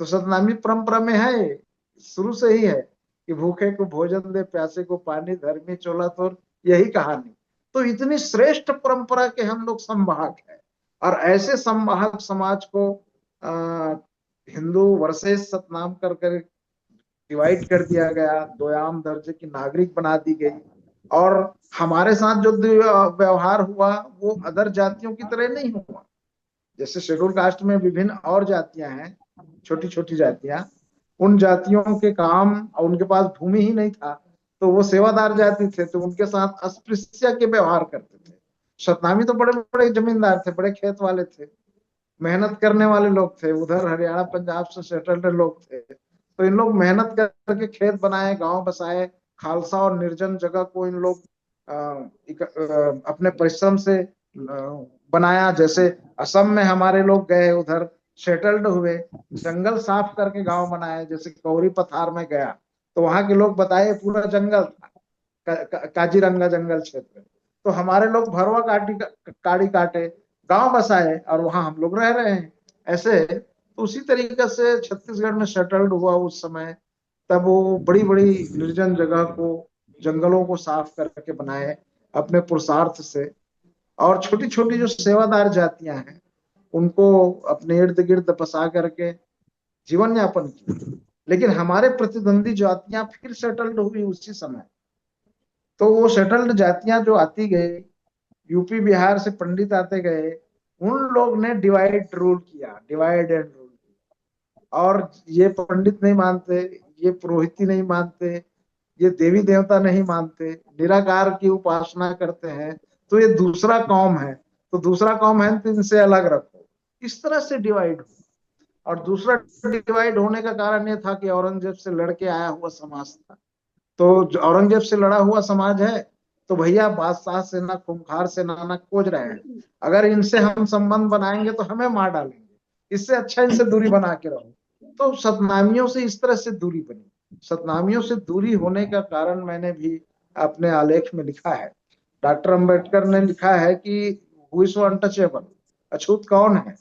तो सतनामी परंपरा में है, शुरू से ही है कि भूखे को भोजन दे, प्यासे को पानी, धर्मी चोला तोर, यही कहानी। तो इतनी श्रेष्ठ परंपरा के हम लोग संवाहक हैं। और ऐसे संवाहक समाज को हिंदू वर्सेस सतनाम कर कर डिवाइड कर दिया गया, दोयाम दर्जे की नागरिक बना दी गई। और हमारे साथ जो व्यवहार हुआ वो अदर जातियों की तरह नहीं हुआ। जैसे शेड्यूल कास्ट में विभिन्न और जातियां हैं, छोटी छोटी जातियां, उन जातियों के काम, और उनके पास भूमि ही नहीं था, तो वो सेवादार जाति थे, तो उनके साथ अस्पृश्य के व्यवहार करते थे। सतनामी तो बड़े बड़े जमींदार थे, बड़े खेत वाले थे, मेहनत करने वाले लोग थे, उधर हरियाणा पंजाब से सेटल्ड लोग थे। तो इन लोग मेहनत करके खेत बनाए, गांव बसाए, खालसा और निर्जन जगह को इन लोग अपने परिश्रम से बनाया। जैसे असम में हमारे लोग गए, उधर सेटल्ड हुए, जंगल साफ करके गांव बनाए। जैसे कौरी पथार में गया तो वहां के लोग बताए पूरा जंगल था, काजीरंगा जंगल क्षेत्र। तो हमारे लोग भरवा काड़ी काटे, गांव बसाए, और वहां हम लोग रह रहे हैं। ऐसे तो उसी तरीके से छत्तीसगढ़ में सेटल्ड हुआ उस समय। तब वो बड़ी बड़ी निर्जन जगह को, जंगलों को साफ करके बनाए अपने पुरुषार्थ से। और छोटी छोटी जो सेवादार जातियां हैं उनको अपने इर्द गिर्द बसा करके जीवन यापन किया। लेकिन हमारे प्रतिद्वंदी जातियां फिर सेटल्ड हुई उसी समय। तो वो सेटल्ड जातियां जो आती गई, यूपी बिहार से पंडित आते गए, उन लोग ने डिवाइड रूल किया, डिवाइड एंड रूल। और ये पंडित नहीं मानते, ये पुरोहिती नहीं मानते, ये देवी देवता नहीं मानते, निराकार की उपासना करते हैं, तो ये दूसरा कौम है, तो दूसरा कौम है तो इनसे अलग रखो। इस तरह से डिवाइड हुआ। और दूसरा डिवाइड होने का कारण ये था कि औरंगजेब से लड़के आया हुआ समाज था। तो औरंगजेब से लड़ा हुआ समाज है, तो भैया बादशाह सेना, खूंखार सेना खोज रहे हैं, अगर इनसे हम संबंध बनाएंगे तो हमें मार डालेंगे, इससे अच्छा इनसे दूरी बना के रहो। तो सतनामियों से इस तरह से दूरी बनी। सतनामियों से दूरी होने का कारण मैंने भी अपने आलेख में लिखा है। डॉक्टर अंबेडकर ने लिखा है कि हु इज अनटचेबल, अछूत कौन है।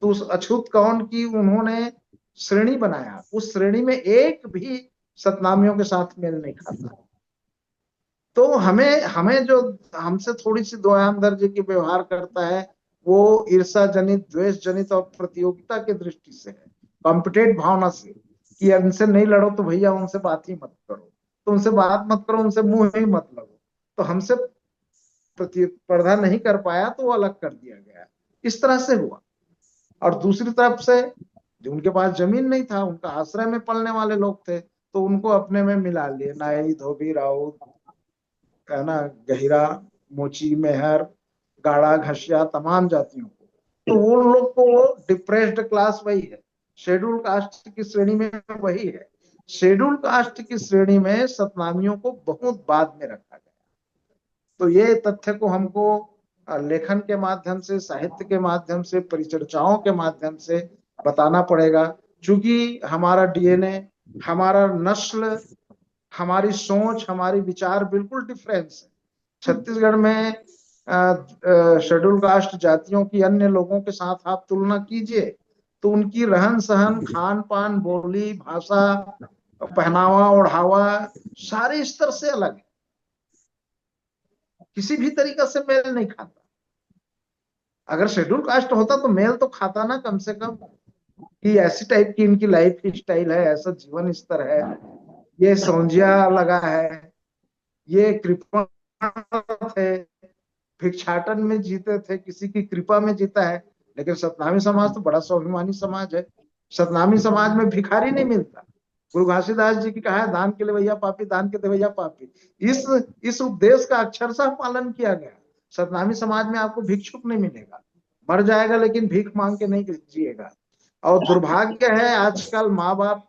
तो उस अछूत कौन की उन्होंने श्रेणी बनाया, उस श्रेणी में एक भी सतनामियों के साथ मेल नहीं खाता। तो हमें हमें जो हमसे थोड़ी सी दो आयाम दर्जे की व्यवहार करता है, वो ईर्षा जनित, द्वेष जनित और प्रतियोगिता के दृष्टि से है, कॉम्पिटेट भावना से, कि उनसे नहीं लड़ो तो भैया उनसे बात ही मत करो, तो उनसे बात मत करो, उनसे मुंह ही मत लगो। तो हमसे प्रतिस्पर्धा नहीं कर पाया तो वो अलग कर दिया गया, इस तरह से हुआ। और दूसरी तरफ से जो उनके पास जमीन नहीं था, उनका आश्रय में पलने वाले लोग थे, तो उनको अपने में मिला लिए, नाई, धोबी, राउत, है ना, गहिरा, मोची, मेहर, गाड़ा, घसिया, तमाम जातियों को। तो वो लोग को वो डिप्रेस्ड क्लास वही है, शेड्यूल कास्ट की श्रेणी में वही है। शेड्यूल कास्ट की श्रेणी में सतनामियों को बहुत बाद में रखा गया। तो ये तथ्य को हमको लेखन के माध्यम से, साहित्य के माध्यम से, परिचर्चाओं के माध्यम से बताना पड़ेगा। क्योंकि हमारा डीएनए, हमारा नस्ल, हमारी सोच, हमारी विचार बिल्कुल डिफरेंस है। छत्तीसगढ़ में शेड्यूल कास्ट जातियों की अन्य लोगों के साथ आप तुलना कीजिए तो उनकी रहन सहन, खान पान, बोली, भाषा, पहनावा, ओढ़ावा सारे स्तर से अलग है, किसी भी तरीका से मेल नहीं खाता। अगर शेड्यूल कास्ट होता तो मेल तो खाता ना, कम से कम, कि ऐसी टाइप की इनकी लाइफ स्टाइल है, ऐसा जीवन स्तर है, ये सौंजिया लगा है, ये कृपण थे, भिक्षाटन में जीते थे, किसी की कृपा में जीता है। लेकिन सतनामी समाज तो बड़ा स्वाभिमानी समाज है। सतनामी समाज में भिखारी नहीं मिलता। गुरु घासीदास जी की कहा है, दान के लिए भैया पापी, दान के दे भैया पापी। इस उपदेश का अक्षरशः पालन किया गया। सतनामी समाज में आपको भिक्षुक नहीं मिलेगा, मर जाएगा लेकिन भीख मांग के नहीं जिएगा। और दुर्भाग्य है आजकल माँ बाप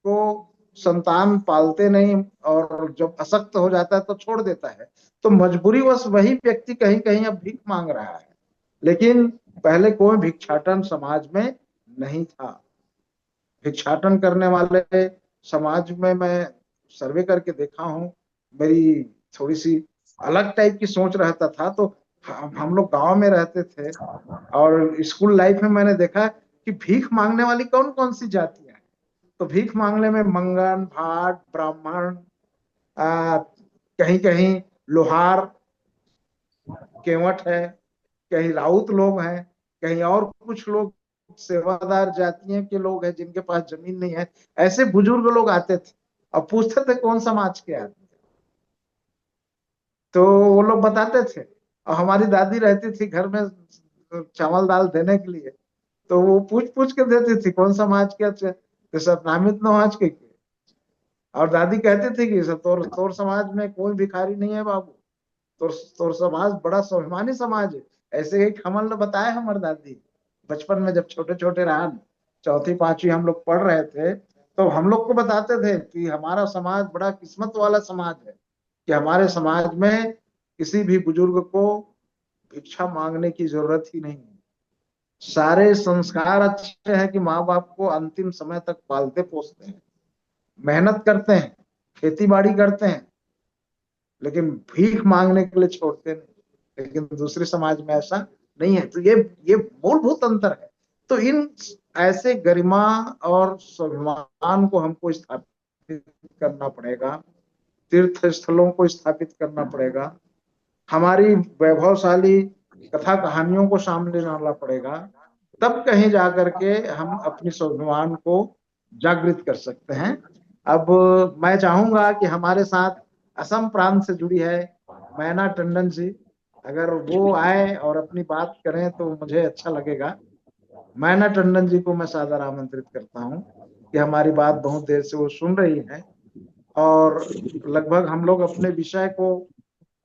को संतान पालते नहीं, और जब अशक्त हो जाता है तो छोड़ देता है। तो मजबूरीवश वही व्यक्ति कहीं कहीं अब भीख मांग रहा है। लेकिन पहले कोई भिक्षाटन समाज में नहीं था। भिक्षाटन करने वाले समाज में मैं सर्वे करके देखा हूँ, मेरी थोड़ी सी अलग टाइप की सोच रहता था। तो हम लोग गांव में रहते थे और स्कूल लाइफ में मैंने देखा कि भीख मांगने वाली कौन कौन सी जातियां हैं। तो भीख मांगने में मंगन, भाट, ब्राह्मण, कहीं कहीं लोहार, केवट है, कहीं राउत लोग हैं, कहीं और कुछ लोग सेवादार जातियों के लोग हैं जिनके पास जमीन नहीं है। ऐसे बुजुर्ग लोग आते थे और पूछते थे कौन समाज के आदमी, तो वो लोग बताते थे। और हमारी दादी रहती थी घर में चावल दाल देने के लिए, तो वो पूछ पूछ के देती थी कौन समाज के, तो सब नामित नवाज के। और दादी कहती थी कि तोर तोर समाज में कोई भिखारी नहीं है बाबू, तोर समाज बड़ा स्वाभिमानी समाज है। ऐसे ही हमल ने बताया हमारे दादी बचपन में, जब छोटे छोटे रहा, चौथी पांचवी हम लोग पढ़ रहे थे, तो हम लोग को बताते थे कि हमारा समाज बड़ा किस्मत वाला समाज है, कि हमारे समाज में किसी भी बुजुर्ग को भिक्षा मांगने की जरूरत ही नहीं है। सारे संस्कार अच्छे हैं कि माँ बाप को अंतिम समय तक पालते पोसते हैं, मेहनत करते हैं, खेती बाड़ी करते हैं, लेकिन भीख मांगने के लिए छोड़ते नहीं। लेकिन दूसरे समाज में ऐसा नहीं है। तो ये मूलभूत अंतर है। तो इन ऐसे गरिमा और स्वाभिमान को हमको स्थापित करना पड़ेगा, तीर्थ स्थलों को स्थापित करना पड़ेगा, हमारी वैभवशाली कथा कहानियों को सामने लाना पड़ेगा। तब कहीं जाकर के हम अपनी स्वाभिमान को जागृत कर सकते हैं। अब मैं चाहूंगा कि हमारे साथ असम प्रांत से जुड़ी है मैना टंडन जी, अगर वो आए और अपनी बात करें तो मुझे अच्छा लगेगा। मैना टंडन जी को मैं सादर आमंत्रित करता हूँ कि हमारी बात बहुत देर से वो सुन रही है, और लगभग हम लोग अपने विषय को,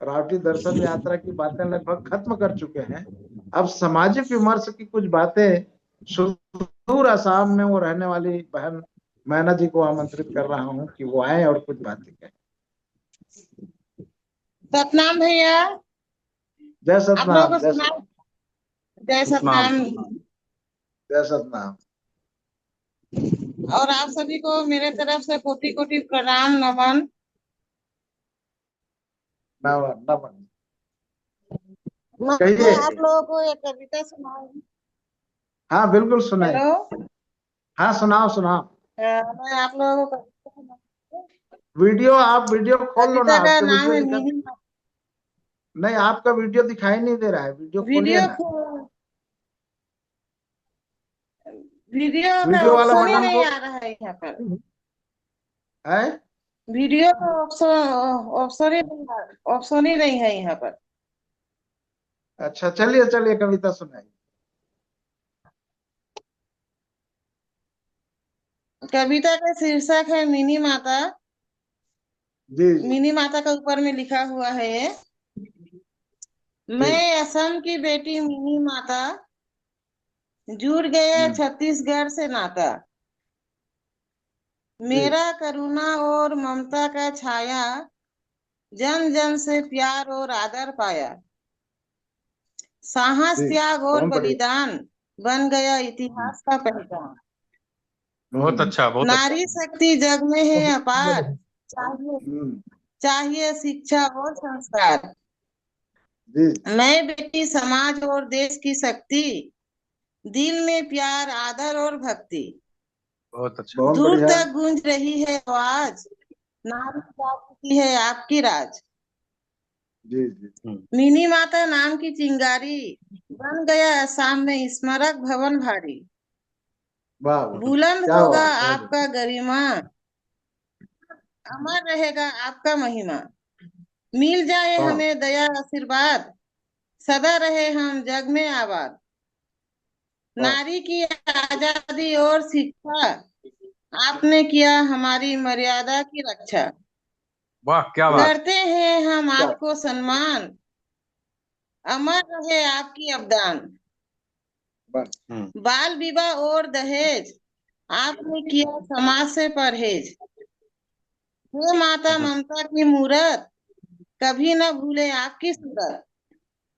रावटी दर्शन यात्रा की बातें लगभग खत्म कर चुके हैं। अब सामाजिक विमर्श की कुछ बातें, सुदूर आसाम में वो रहने वाली बहन मैना जी को आमंत्रित कर रहा हूँ कि वो आए और कुछ बातें कहें। सतनाम भैया, जय आप लोगों सतनाम, को जय सुना। सतनाम, जय सतनाम। जय सतनाम। और आप सभी को मेरे तरफ से कोटि कोटि प्रणाम नमन। नमन नमन। मैं कहिए। आप लोगों को एक कविता सुनाऊंगी। हाँ बिल्कुल सुनाए। हेलो। हाँ सुनाओ सुनाओ। मैं आप लोगों को कविता सुनाऊंगी। वीडियो, आप वीडियो खोल लो ना, कविता का आपके नाम वीडियो है दिखा। मिनी। नहीं, आपका वीडियो दिखाई नहीं दे रहा है, वीडियो खोलिए वीडियो ना। वीडियो का वीडियो वाला ऑप्शन ही बटन नहीं को आ रहा है यहाँ पर। है। वीडियो का ऑप्शन ही नहीं है यहाँ पर। अच्छा चलिए चलिए, कविता सुनाइए। कविता का शीर्षक है मिनी माता। जी जी। मिनी माता का ऊपर में लिखा हुआ है ये। जी। मैं असम की बेटी मिनी माता, जुड़ गया हम्म। छत्तीसगढ़ से नाता। जी मेरा करुणा और ममता का छाया, जन जन से प्यार और आदर पाया। साहस जी। त्याग और बहुत बढ़िया। बलिदान बन गया हम्म। इतिहास का पहचान। बहुत हम्म। अच्छा, बहुत अच्छा। नारी शक्ति जग में है अपार, चाहिए हम्म। चाहिए शिक्षा और संस्कार। जी। मैं बेटी समाज और देश की शक्ति, दिल में प्यार आदर और भक्ति। बहुत अच्छा। बहुत दूर बढ़िया। तक गूंज रही है आवाज, नारी जागृति है आपकी राज। जी जी। हम्म। मिनी माता नाम की चिंगारी, बन गया असम में स्मारक भवन भारी। वाह वाह, बुलंद क्या होगा बात, बहुत आपका गरिमा, अमर रहेगा आपका महिमा। मिल जाए वाह हमें दया आशीर्वाद, सदा रहे हम जग में आबाद। वाह। नारी की आजादी और शिक्षा, आपने किया हमारी मर्यादा की रक्षा। वाह, क्या बात। करते हैं हम क्या आपको सम्मान, अमर रहे आपकी अवदान। बात। हम्म। बाल विवाह और दहेज, आपने किया समाज से परहेज। हे माता हम्म। ममता की मूरत, कभी न भूले आपकी सूरत।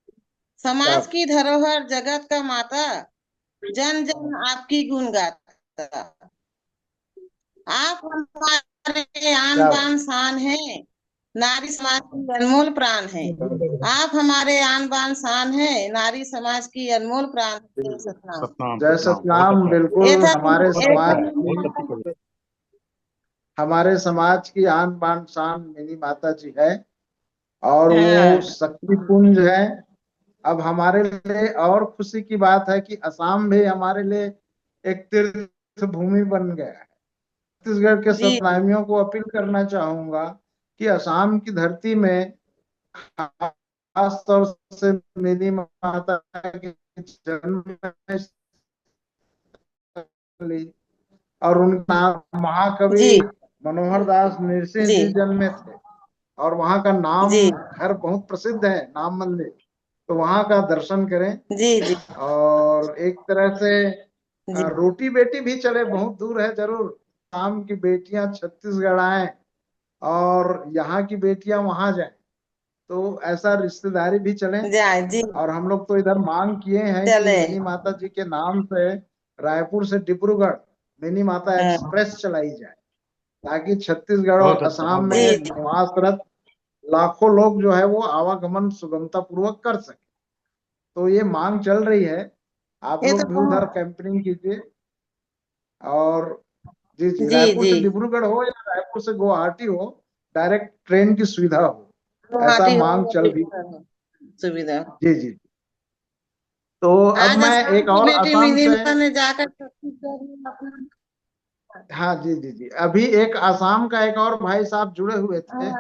क्या समाज की धरोहर जगत का माता, जन जन आपकी गुण गाता। आप हमारे आन क्या बात। बान शान है, नारी समाज की अनमोल प्राण है। बहुत बढ़िया। आप हमारे आन बान शान है, नारी समाज की अनमोल प्राण है। बिल्कुल। सतनाम। सतनाम, जय सतनाम, बहुत सतनाम। अच्छा। ये बिल्कुल था हमारे बहुत एक अच्छा समाज है, की, बहुत अच्छी कविता। हमारे समाज की आन बान शान मेरी माता जी है। और वो हाँ शक्ति पुंज है। अब हमारे लिए और खुशी की बात है कि असम भी हमारे लिए एक तीर्थ भूमि बन गया है। छत्तीसगढ़ के जी सतनामियों को अपील करना चाहूंगा कि असम की धरती में खास तौर से मेरी माता के जन्म स्थली और उनका नाम महाकवि जी मनोहर दास नरसिंह जी जी जन्मे थे। और वहाँ का नाम जी घर बहुत प्रसिद्ध है, नाम मंदिर। तो वहाँ का दर्शन करें। जी जी और एक तरह से जी रोटी बेटी भी चले, बहुत दूर है जरूर। शाम की बेटियां छत्तीसगढ़ आए और यहाँ की बेटियां वहां जाएं, तो ऐसा रिश्तेदारी भी चले। जाए जी। और हम लोग तो इधर मांग किए हैं कि चले। मिनी माता जी के नाम से रायपुर से डिब्रूगढ़ मिनी माता हाँ, एक्सप्रेस चलाई जाए, ताकि छत्तीसगढ़ और बहुत अच्छा, असम बहुत में बढ़िया। जी निवासरत लाखों लोग जो है वो आवागमन सुगमता पूर्वक कर सके। तो ये मांग चल रही है। आप ये तो लोग भी उधर बहुत। कैंपेनिंग कीजिए। और जी जी, जी रायपुर जी से डिब्रूगढ़ हो या रायपुर से गुवाहाटी हो, डायरेक्ट ट्रेन की सुविधा हो, ऐसा गुवाहाटी हो मांग या चल भी। डिब्रूगढ़ हो, सुविधा। जी जी। तो अब आज मैं असम एक की और बेटी असम से, मिनीमा ने जाकर छत्तीसगढ़ में अपना। हाँ जी जी जी, अभी एक आसाम का एक और भाई साहब जुड़े हुए थे।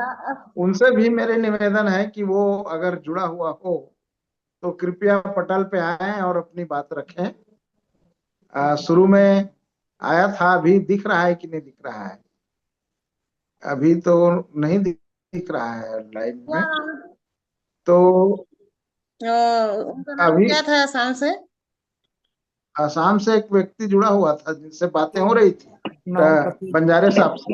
उनसे भी मेरे निवेदन है कि वो अगर जुड़ा हुआ हो तो कृपया पटल पे आए और अपनी बात रखें। शुरू में आया था, अभी दिख रहा है कि नहीं दिख रहा है? अभी तो नहीं दिख रहा है लाइव क्या में। नाम? तो उनका नाम अभी क्या था असम से? आसाम से एक व्यक्ति जुड़ा हुआ था जिनसे बातें हो रही थी, नाम पति। बंजारे साहब से।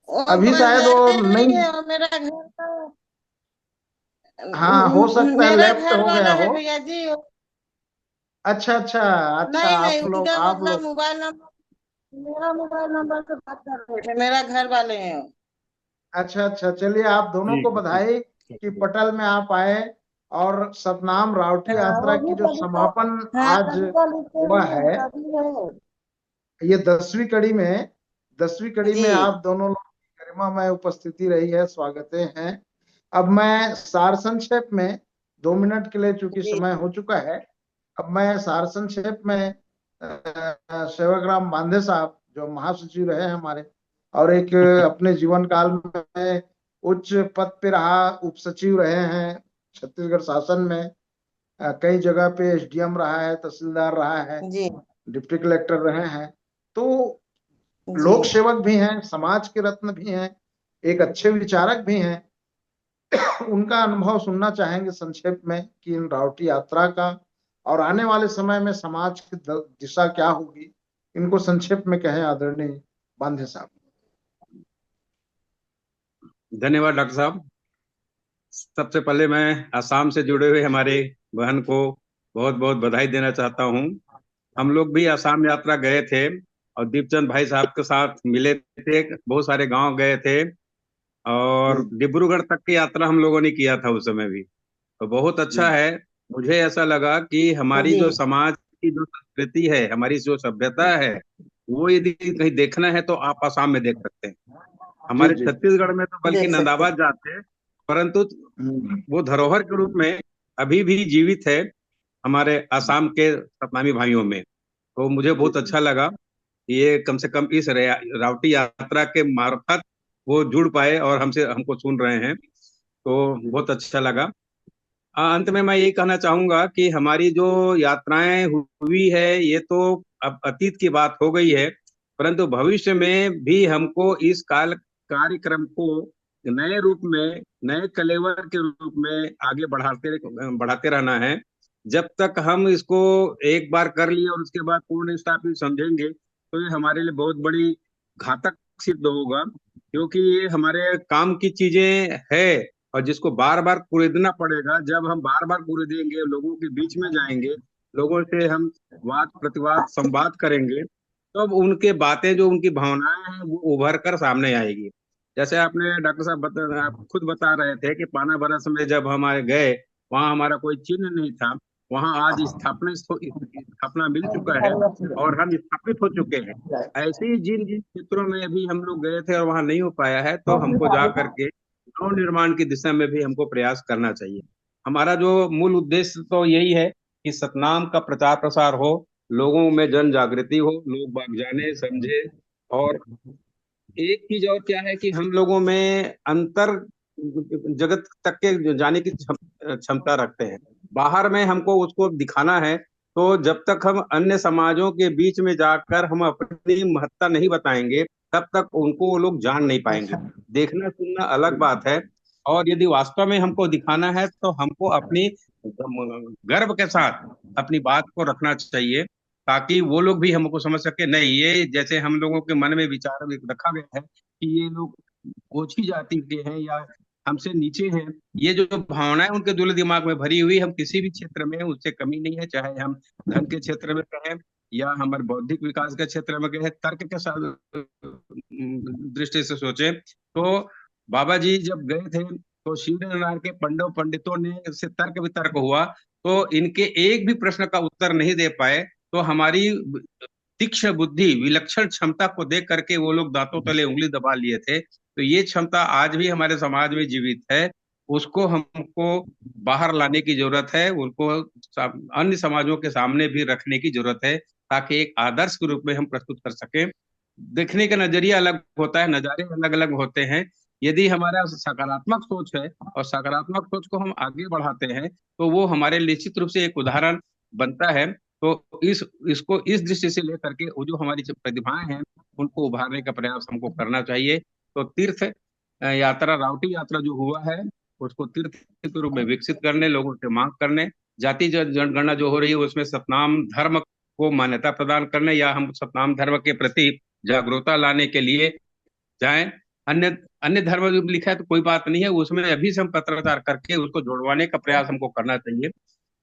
वो अभी शायद वो बंजारे नहीं नहीं। है, वो मेरा घर का। हाँ हो सकता है मेरा लेफ्ट घर हो गया वाला है हो। भैया जी। अच्छा अच्छा। अच्छा, नहीं नहीं, आप लोग उनका आप मतलब लोग मोबाइल नंबर, मेरा मोबाइल नंबर से बात कर रहे थे, मेरा घर वाले हैं। अच्छा अच्छा, चलिए आप दोनों को ठीक है, ठीक बधाई कि है। पटल में आप आए। और सतनाम रावटी हाँ, यात्रा वो की भी जो कविता। समापन हाँ, आज कविता लिखते हुआ हैं, है, कवि है। ये 10वीं कड़ी में जी आप दोनों लोगों की गरिमामय उपस्थिति रही है, स्वागत है। अब मैं सार संक्षेप में 2 मिनट के लिए, चूंकि जी समय हो चुका है, अब मैं सार संक्षेप में सेवाग्राम बांधे साहब जो महासचिव रहे हैं हमारे, और एक अपने जीवन काल में उच्च पद पे रहा, उप सचिव रहे हैं छत्तीसगढ़ शासन में, कई जगह पे एसडीएम रहा है, तहसीलदार रहा है, जी डिप्टी कलेक्टर रहे हैं। तो जी लोक सेवक भी हैं, समाज के रत्न भी हैं, एक अच्छे विचारक भी हैं। उनका अनुभव सुनना चाहेंगे संक्षेप में कि इन रावटी यात्रा का और आने वाले समय में समाज की दिशा क्या होगी, इनको संक्षेप में कहें आदरणीय बांधे साहब। धन्यवाद डॉक्टर साहब। सबसे पहले मैं असम से जुड़े हुए हमारे बहन को बहुत बहुत बधाई देना चाहता हूँ। हम लोग भी असम यात्रा गए थे और दीपचंद भाई साहब के साथ मिले थे, बहुत सारे गांव गए थे और जी डिब्रूगढ़ तक की यात्रा हम लोगों ने किया था उस समय भी। तो बहुत अच्छा जी है। मुझे ऐसा लगा कि हमारी जी जो समाज की जो संस्कृति है, हमारी जो सभ्यता है, वो यदि कहीं देखना है तो आप आसाम में देख सकते हैं। जी हमारे जी। छत्तीसगढ़ में तो बल्कि देख सकते नंदाबाद जाते हैं, परंतु हम्म, वो धरोहर के रूप में अभी भी जीवित है हमारे आसाम के सतनामी भाइयों में। तो मुझे जी बहुत अच्छा लगा कि ये कम से कम इस रावटी यात्रा के मार्फत वो जुड़ पाए और हमसे हमको सुन रहे हैं, तो बहुत अच्छा लगा। अंत में मैं यही कहना चाहूंगा कि हमारी जो यात्राएं हुई है ये तो अब अतीत की बात हो गई है, परंतु भविष्य में भी हमको इस काल कार्यक्रम को नए रूप में, नए कलेवर के रूप में आगे बढ़ाते बढ़ाते रहना है। जब तक हम इसको एक बार कर लिए और उसके बाद पूर्ण स्थापित समझेंगे तो ये हमारे लिए बहुत बड़ी घातक सिद्ध होगा, क्योंकि ये हमारे काम की चीजें है और जिसको बार बार कुरेदना पड़ेगा। जब हम बार बार कुरेदेंगे, लोगों के बीच में जाएंगे, लोगों से हम वाद प्रतिवाद संवाद करेंगे, तब उनके बातें, जो उनकी भावनाएं हैं, वो उभर कर सामने आएगी। जैसे आपने डॉक्टर साहब आप खुद बता रहे थे कि पाना बरस में जब हमारे गए, वहां हमारा कोई चिन्ह नहीं था, वहां आज स्थापना मिल चुका है और हम स्थापित हो चुके हैं। ऐसे ही जिन जिन क्षेत्रों में अभी हम लोग गए थे और वहां नहीं हो पाया है, तो हमको जा करके नव निर्माण की दिशा में भी हमको प्रयास करना चाहिए। हमारा जो मूल उद्देश्य तो यही है कि सतनाम का प्रचार प्रसार हो, लोगों में जन जागृति हो, लोग बाग जाने समझे। और एक चीज और क्या है कि हम लोगों में अंतर जगत तक के जाने की क्षमता रखते हैं। बाहर में हमको उसको दिखाना है, तो जब तक हम अन्य समाजों के बीच में जाकर हम अपनी महत्ता नहीं बताएंगे, तब तक उनको वो लोग जान नहीं पाएंगे। देखना सुनना अलग बात है, और यदि वास्तव में हमको दिखाना है तो हमको अपनी गर्व के साथ अपनी बात को रखना चाहिए, ताकि वो लोग भी हमको समझ सके, नहीं ये जैसे हम लोगों के मन में विचार रखा गया है कि ये लोग ओछी जाति के हैं या हमसे नीचे हैं, ये जो भावनाएं उनके दिल दिमाग में भरी हुई, हम किसी भी क्षेत्र में उससे कमी नहीं है, चाहे हम धन के क्षेत्र में कहें या हमारे बौद्धिक विकास के क्षेत्र में कहें, तर्क के साथ दृष्टि से सोचें तो बाबा जी जब गए थे तो शिवनारायण के पंडितों ने से तर्क वितर्क हुआ, तो इनके एक भी प्रश्न का उत्तर नहीं दे पाए। तो हमारी तीक्ष्ण बुद्धि, विलक्षण क्षमता को देख करके वो लोग दांतों तले उंगली दबा लिए थे। तो ये क्षमता आज भी हमारे समाज में जीवित है, उसको हमको बाहर लाने की जरूरत है, उनको अन्य समाजों के सामने भी रखने की जरूरत है, ताकि एक आदर्श के रूप में हम प्रस्तुत कर सकें। देखने का नजरिया अलग होता है, नजारे अलग अलग होते हैं। यदि हमारा सकारात्मक सोच है और सकारात्मक सोच को हम आगे बढ़ाते हैं, तो वो हमारे निश्चित रूप से एक उदाहरण बनता है। तो इसको इस दृष्टि से लेकर के वो जो हमारी जो प्रतिभाएं हैं, उनको उभारने का प्रयास हमको करना चाहिए। तो तीर्थ यात्रा, रावटी यात्रा जो हुआ है, उसको तीर्थ के रूप में विकसित करने, लोगों से मांग करने, जाति जनगणना जो हो रही है उसमें सतनाम धर्म को मान्यता प्रदान करने, या हम सतनाम धर्म के प्रति जागरूकता लाने के लिए जाएं। अन्य अन्य धर्म जो लिखा है तो कोई बात नहीं है, उसमें अभी से हम पत्राचार करके उसको जोड़वाने का प्रयास हमको करना चाहिए।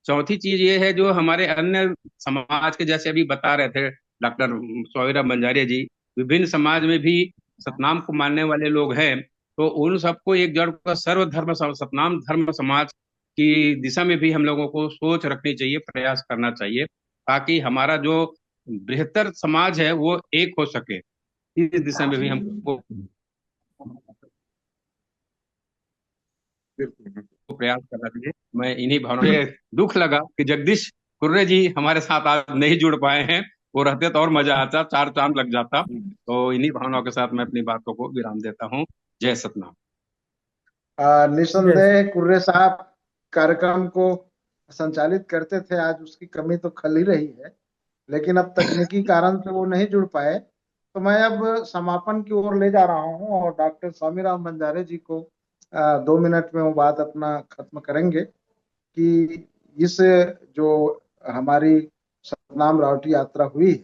चौथी चीज ये है, जो हमारे अन्य समाज के, जैसे अभी बता रहे थे डॉक्टर सौरभ बंजारे जी, विभिन्न समाज में भी सतनाम को मानने वाले लोग हैं। तो उन सबको एक जड़ का सर्वधर्म सतनाम धर्म समाज की दिशा में भी हम लोगों को सोच रखनी चाहिए, प्रयास करना चाहिए, ताकि हमारा जो बेहतर समाज है वो एक हो सके। इस दिशा में भी हमको बिल्कुल। प्रयास करना चाहिए। मैं इन्हीं भावनाओं से, दुख लगा कि जगदीश कुर्रे जी हमारे साथ आज नहीं जुड़ पाए हैं, वो रहते तो और मजा आता, चार चांद लग जाता। तो इन्हीं भावनाओं के साथ मैं अपनी बातों को विराम देता हूँ। जय सतनाम। जैसे निसंदेह कुर्रे साहब कार्यक्रम को संचालित करते थे, आज उसकी कमी तो खल ही रही है, लेकिन अब तकनीकी कारण से वो नहीं जुड़ पाए। तो मैं अब समापन की ओर ले जा रहा हूँ और डॉक्टर स्वामीराम बंजारे जी को 2 मिनट में वो बात अपना खत्म करेंगे कि इस जो हमारी सतनाम रावटी यात्रा हुई है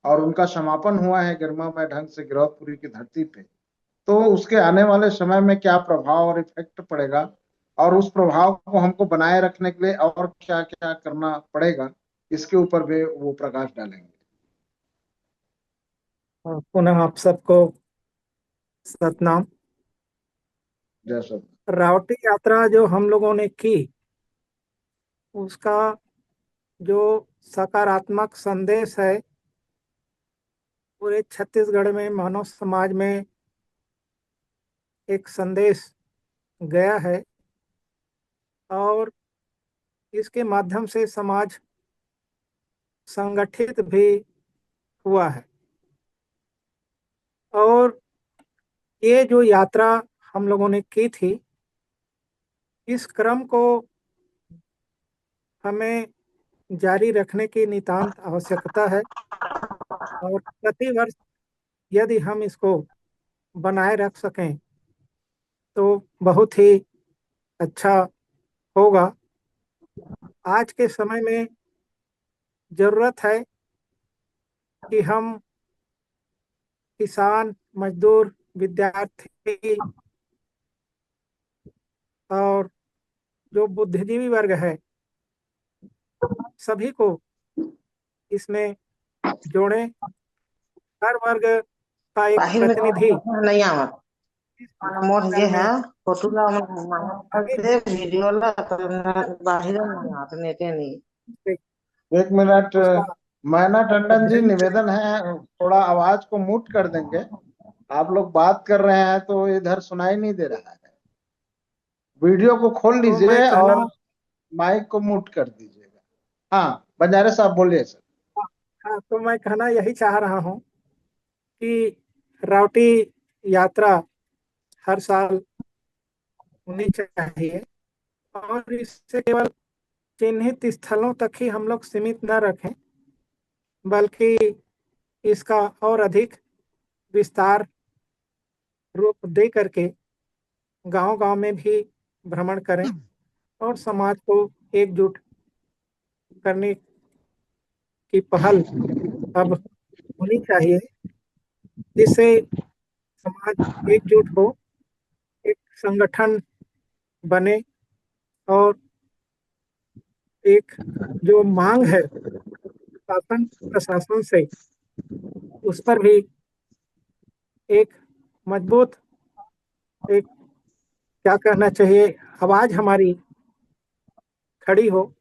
और उनका समापन हुआ है गरिमामय ढंग से गिरौदपुरी की धरती पे, तो उसके आने वाले समय में क्या प्रभाव और इफेक्ट पड़ेगा, और उस प्रभाव को हमको बनाए रखने के लिए और क्या क्या करना पड़ेगा, इसके ऊपर भी वो प्रकाश डालेंगे। पुनः आप सबको सतनाम। जय सत रावटी यात्रा जो हम लोगों ने की, उसका जो सकारात्मक संदेश है पूरे छत्तीसगढ़ में मानव समाज में एक संदेश गया है, और इसके माध्यम से समाज संगठित भी हुआ है। और ये जो यात्रा हम लोगों ने की थी, इस क्रम को हमें जारी रखने की नितांत आवश्यकता है, और प्रतिवर्ष यदि हम इसको बनाए रख सकें तो बहुत ही अच्छा होगा। आज के समय में जरूरत है कि हम किसान, मजदूर, विद्यार्थी और जो बुद्धिजीवी वर्ग है, सभी को इसमें जोड़ें। हर वर्ग का एक बाहिर में प्रतिनिधि नहीं आवत इस मोर ये दल है में फोटो ला शामिल दे वीडियो ला तो बाहिर नहीं आवत नेटे नहीं। से एक मिनट, उसका मैना टंडन जी, अध्ययन करें। निवेदन है, थोड़ा आवाज को म्यूट कर देंगे। आप लोग बात कर रहे हैं तो इधर सुनाई नहीं दे रहा है। वीडियो को खोल तो मैं लीजिए कहना और माइक को म्यूट कर दीजिएगा। हाँ, बंजारे साहब बोलिए सर। हाँ, तो मैं कहना यही चाह रहा हूँ कि रावटी यात्रा हर साल होनी चाहिए, और इससे केवल चिन्हित स्थलों तक ही हम लोग सीमित न रखें, बल्कि इसका और अधिक विस्तार रूप दे करके गांव-गांव में भी भ्रमण करें और समाज को एकजुट करने की पहल अब होनी चाहिए, जिससे समाज एकजुट हो, एक संगठन बने, और एक जो मांग है शासन प्रशासन से, उस पर भी एक मजबूत, एक क्या कहना चाहिए, आवाज हमारी खड़ी हो,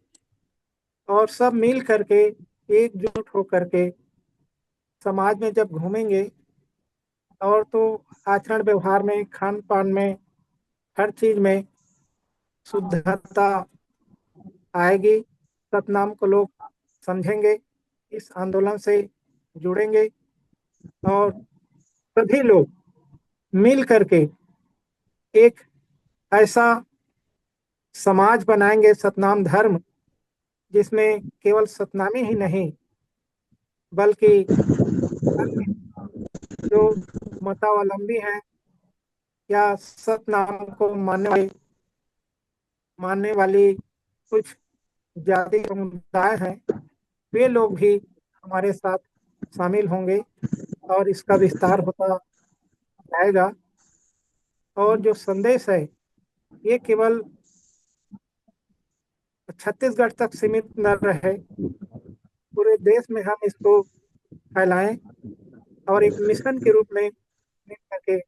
और सब मिल करके एकजुट हो करके समाज में जब घूमेंगे, और तो आचरण व्यवहार में, खान पान में, हर चीज में शुद्धता आएगी। सतनाम को लोग समझेंगे, इस आंदोलन से जुड़ेंगे, और सभी लोग मिल करके एक ऐसा समाज बनाएंगे, सतनाम धर्म, जिसमें केवल सतनामी ही नहीं, बल्कि अन्य जो मतावलंबी हैं या सतनाम को मानने वाली कुछ जाति समुदाय हैं, वे लोग भी हमारे साथ शामिल होंगे, और इसका विस्तार होता जाएगा। और जो संदेश है, ये केवल छत्तीसगढ़ तक सीमित न रहे, पूरे देश में हम इसको फैलाएं और एक मिशन के रूप में मिल करके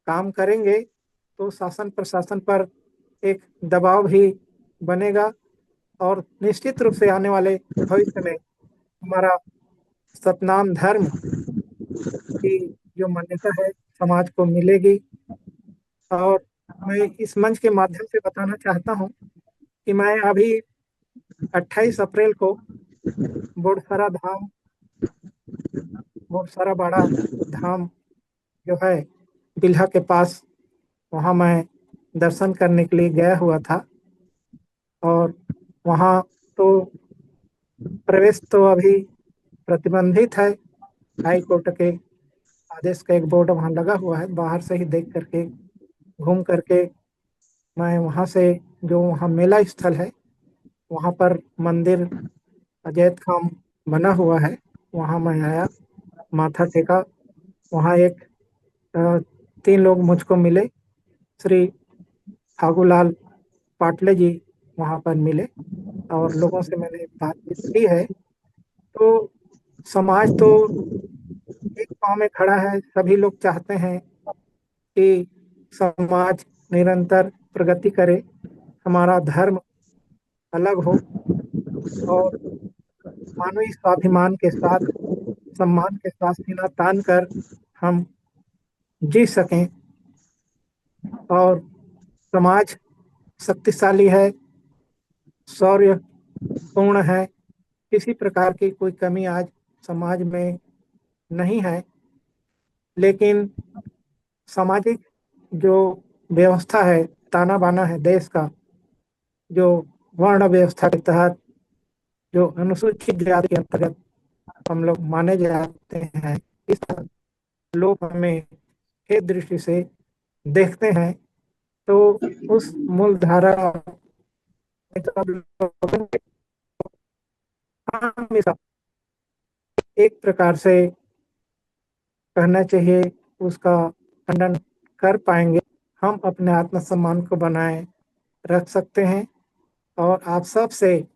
काम करेंगे तो शासन प्रशासन पर एक दबाव भी बनेगा और निश्चित रूप से आने वाले भविष्य में हमारा सतनाम धर्म की जो मान्यता है समाज को मिलेगी। और मैं इस मंच के माध्यम से बताना चाहता हूँ कि मैं अभी 28 अप्रैल को बुड़सरा धाम, बुड़सरा बाड़ा धाम जो है बिल्हा के पास, वहाँ मैं दर्शन करने के लिए गया हुआ था। और वहाँ तो प्रवेश तो अभी प्रतिबंधित है, हाई कोर्ट के आदेश का एक बोर्ड वहाँ लगा हुआ है, बाहर से ही देख करके घूम करके मैं वहाँ से, जो वहाँ मेला स्थल है वहाँ पर मंदिर अजैत खाम बना हुआ है, वहाँ मैं आया, माथा टेका। वहाँ एक 3 लोग मुझको मिले, श्री फागूलाल पाटले जी वहाँ पर मिले और लोगों से मैंने बातचीत की है। तो समाज तो एक पाँव में खड़ा है, सभी लोग चाहते हैं कि समाज निरंतर प्रगति करे, हमारा धर्म अलग हो और मानवीय स्वाभिमान के साथ, सम्मान के साथ सीना तान कर हम जी सकें। और समाज शक्तिशाली है, शौर्य पूर्ण है, किसी प्रकार की कोई कमी आज समाज में नहीं है। लेकिन सामाजिक जो व्यवस्था है, ताना बाना है देश का, जो वर्ण व्यवस्था के तहत, जो अनुसूचित जाति के अंतर्गत हम लोग माने जाते हैं, इस तरह लोग हमें एक दृष्टि से देखते हैं। तो उस मूल धारा में सब लोगों को हमेशा एक प्रकार से कहना चाहिए, उसका खंडन कर पाएंगे, हम अपने आत्मसम्मान को बनाए रख सकते हैं। और आप सब से,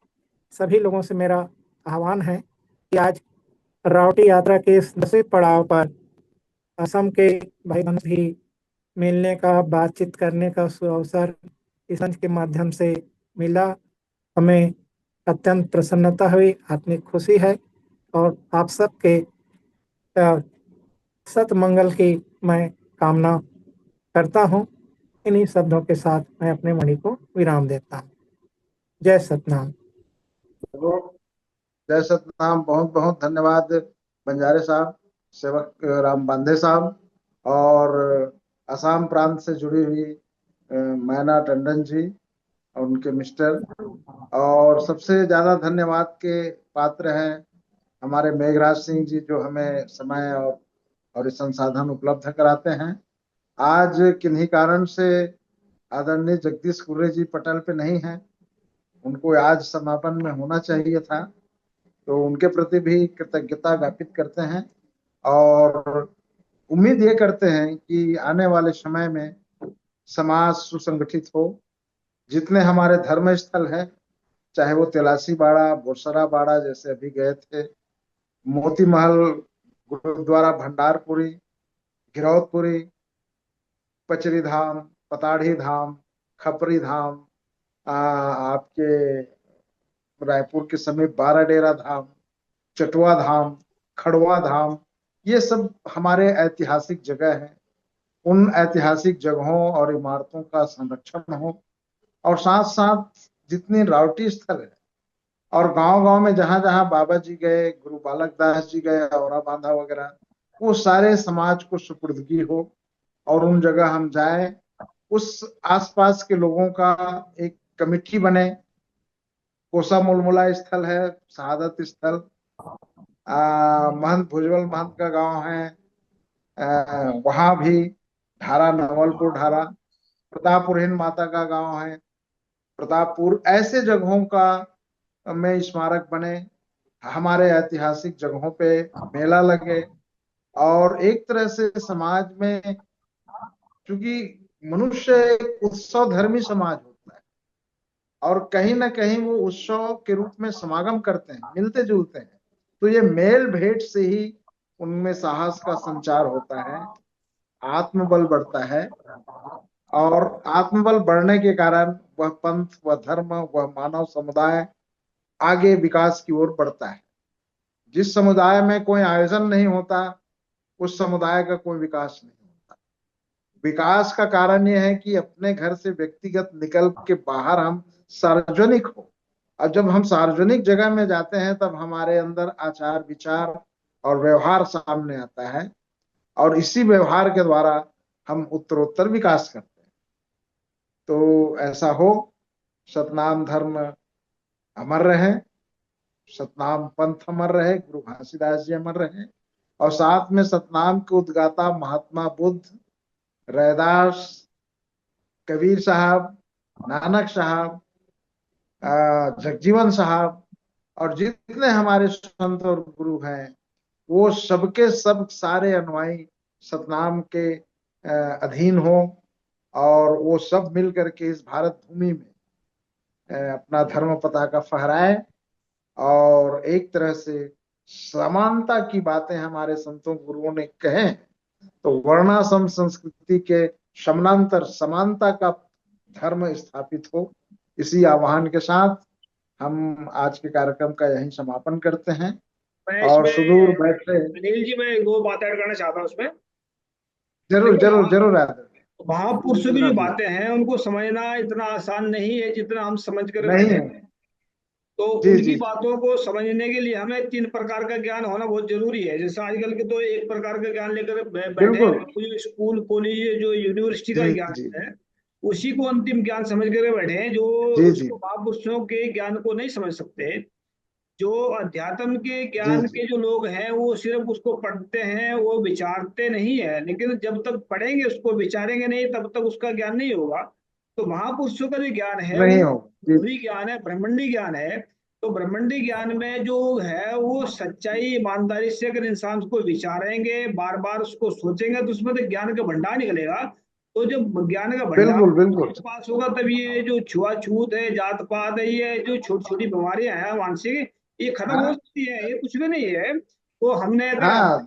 सभी लोगों से मेरा आह्वान है कि आज रावटी यात्रा के इस 10वें पड़ाव पर असम के भाई बहन भी मिलने का, बातचीत करने का अवसर इस मंच के माध्यम से मिला। हमें अत्यंत प्रसन्नता हुई, आत्मिक खुशी है और आप सबके सत मंगल की मैं कामना करता हूँ। इन्हीं शब्दों के साथ मैं अपने वाणी को विराम देता हूँ। जय सतनाम। जय सतनाम। बहुत बहुत धन्यवाद बंजारे साहब, सेवक राम बांधे साहब, और असम प्रांत से जुड़ी हुई मैना टंडन जी और उनके मिस्टर। और सबसे ज्यादा धन्यवाद के पात्र हैं हमारे मेघराज सिंह जी, जो हमें समय और संसाधन उपलब्ध कराते हैं। आज किन्हीं कारण से आदरणीय जगदीश कुर्रे जी पटल पे नहीं हैं, उनको आज समापन में होना चाहिए था, तो उनके प्रति भी कृतज्ञता ज्ञापित करते हैं और उम्मीद ये करते हैं कि आने वाले समय में समाज सुसंगठित हो। जितने हमारे धर्म स्थल है, चाहे वो तेलासी बाड़ा, बुड़सरा बाड़ा जैसे अभी गए थे, मोती महल गुरुद्वारा भंडारपुरी, गिरौदपुरी, पचरी धाम, पताड़ी धाम, खपरी धाम, आपके रायपुर के समीप बाराडेरा धाम, चटुआ धाम, खड़वा धाम, ये सब हमारे ऐतिहासिक जगह है। उन ऐतिहासिक जगहों और इमारतों का संरक्षण हो और साथ साथ जितनी रावटी स्थल है और गांव गांव में जहां जहां बाबा जी गए, गुरु बालक दास जी गए, और बांधा वगैरह, वो सारे समाज को सुपुर्दगी हो और उन जगह हम जाए, उस आसपास के लोगों का एक कमेटी बने। कोसा मुलमुला स्थल है, शहादत स्थल, महंत भुजबल महंत का गांव है, वहां भी ढारा, नवलपुर ढारा, प्रतापपुर हिंद माता का गांव है, प्रतापपुर, ऐसे जगहों का में स्मारक बने, हमारे ऐतिहासिक जगहों पे मेला लगे और एक तरह से समाज में, क्योंकि मनुष्य एक उत्सव धर्मी समाज होता है, और कहीं ना कहीं वो उत्सव के रूप में समागम करते हैं, मिलते जुलते हैं। तो ये मेल भेंट से ही उनमें साहस का संचार होता है, आत्मबल बढ़ता है, और आत्मबल बढ़ने के कारण वह पंथ, वह धर्म, वह मानव समुदाय आगे विकास की ओर बढ़ता है। जिस समुदाय में कोई आयोजन नहीं होता, उस समुदाय का कोई विकास नहीं होता। विकास का कारण यह है कि अपने घर से व्यक्तिगत निकल के बाहर हम सार्वजनिक हो। और जब हम सार्वजनिक जगह में जाते हैं तब हमारे अंदर आचार विचार और व्यवहार सामने आता है, और इसी व्यवहार के द्वारा हम उत्तरोत्तर विकास करते हैं। तो ऐसा हो, सतनाम धर्म अमर रहे, सतनाम पंथ अमर रहे, गुरु घासीदास जी अमर रहे, और साथ में सतनाम के उद्गाता महात्मा बुद्ध, रैदास, कबीर साहब, नानक साहब, जगजीवन साहब, और जितने हमारे संत और गुरु हैं, वो सबके सब सारे अनुयायी सतनाम के अधीन हो, और वो सब मिल करके इस भारत भूमि में अपना धर्म पताका फहराए। और एक तरह से समानता की बातें हमारे संतों गुरुओं ने कहे हैं, तो वर्णाश्रम संस्कृति के समानांतर समानता का धर्म स्थापित हो। इसी आह्वान के साथ हम आज के कार्यक्रम का यहीं समापन करते हैं। मैं और इसमें सुदूर बैठे, अनिल जी, मैं दो बात ऐड करना चाहता हूँ उसमें। जरूर देखिए, जरूर जरूर आदर महापुरुषों की जो बातें हैं उनको समझना इतना आसान नहीं है जितना हम समझ कर नहीं बैठे है। हैं। तो जी उनकी जी बातों को समझने के लिए हमें 3 प्रकार का ज्ञान होना बहुत जरूरी है। जैसे आजकल के तो एक प्रकार का ज्ञान लेकर बैठे हैं, बिल्कुल। वो जो स्कूल कॉलेज जो यूनिवर्सिटी का जी ज्ञान जी है उसी को अंतिम ज्ञान समझ कर बैठे हैं, जो जी जी उसको महापुरुषों के ज्ञान को नहीं समझ सकते। जो अध्यात्म के जी ज्ञान जी के जो लोग हैं वो सिर्फ उसको पढ़ते हैं, वो विचारते नहीं है। लेकिन जब तक पढ़ेंगे उसको, विचारेंगे नहीं, तब तक उसका ज्ञान नहीं होगा। तो महापुरुषों का जो ज्ञान है वो नहीं हो। जी वही ज्ञान है, ब्रह्मंडी ज्ञान है। तो ब्रह्मंडी ज्ञान में जो है वो सच्चाई ईमानदारी से अगर इंसान उसको विचारेंगे, बार बार उसको सोचेंगे, तो उसमें तो ज्ञान का भंडार निकलेगा। तो जब ज्ञान का भंडार बिल्कुल बिल्कुल। पास होगा तब ये जो छुआछूत है, जात पात है, ये जो छोटी छोटी बीमारियां हैं मानसिक, ये खत्म हो हाँ सकती है। ये कुछ भी नहीं है। तो हमने अगर हाँ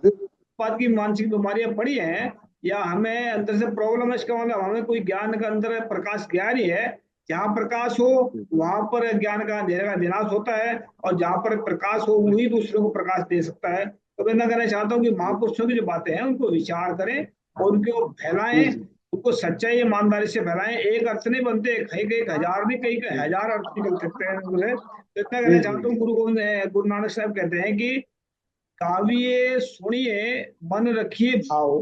बात की मानसिक बीमारियां पड़ी हैं या हमें अंदर से प्रॉब्लम है, इसका मतलब हमें कोई ज्ञान का अंदर प्रकाश ज्ञान ही है। जहाँ प्रकाश हो वहां पर ज्ञान का अंधेरे का विनाश होता है, और जहाँ पर प्रकाश हो वही दूसरों को प्रकाश दे सकता है। तो मैं कहना चाहता हूँ कि महापुरुषों की जो बातें हैं उनको विचार करें और उनको जी फैलाएं, जी उनको सच्चाई ईमानदारी से फैलाएं। एक अर्थ नहीं बनते, कई कई हजार नहीं, कई कई हजार अर्थ निकल सकते हैं उनसे। तो इतना कहना जी चाहता जी हूँ, गुरु नानक साहब कहते हैं कि काव्य सुनिए, मन रखिए भाव।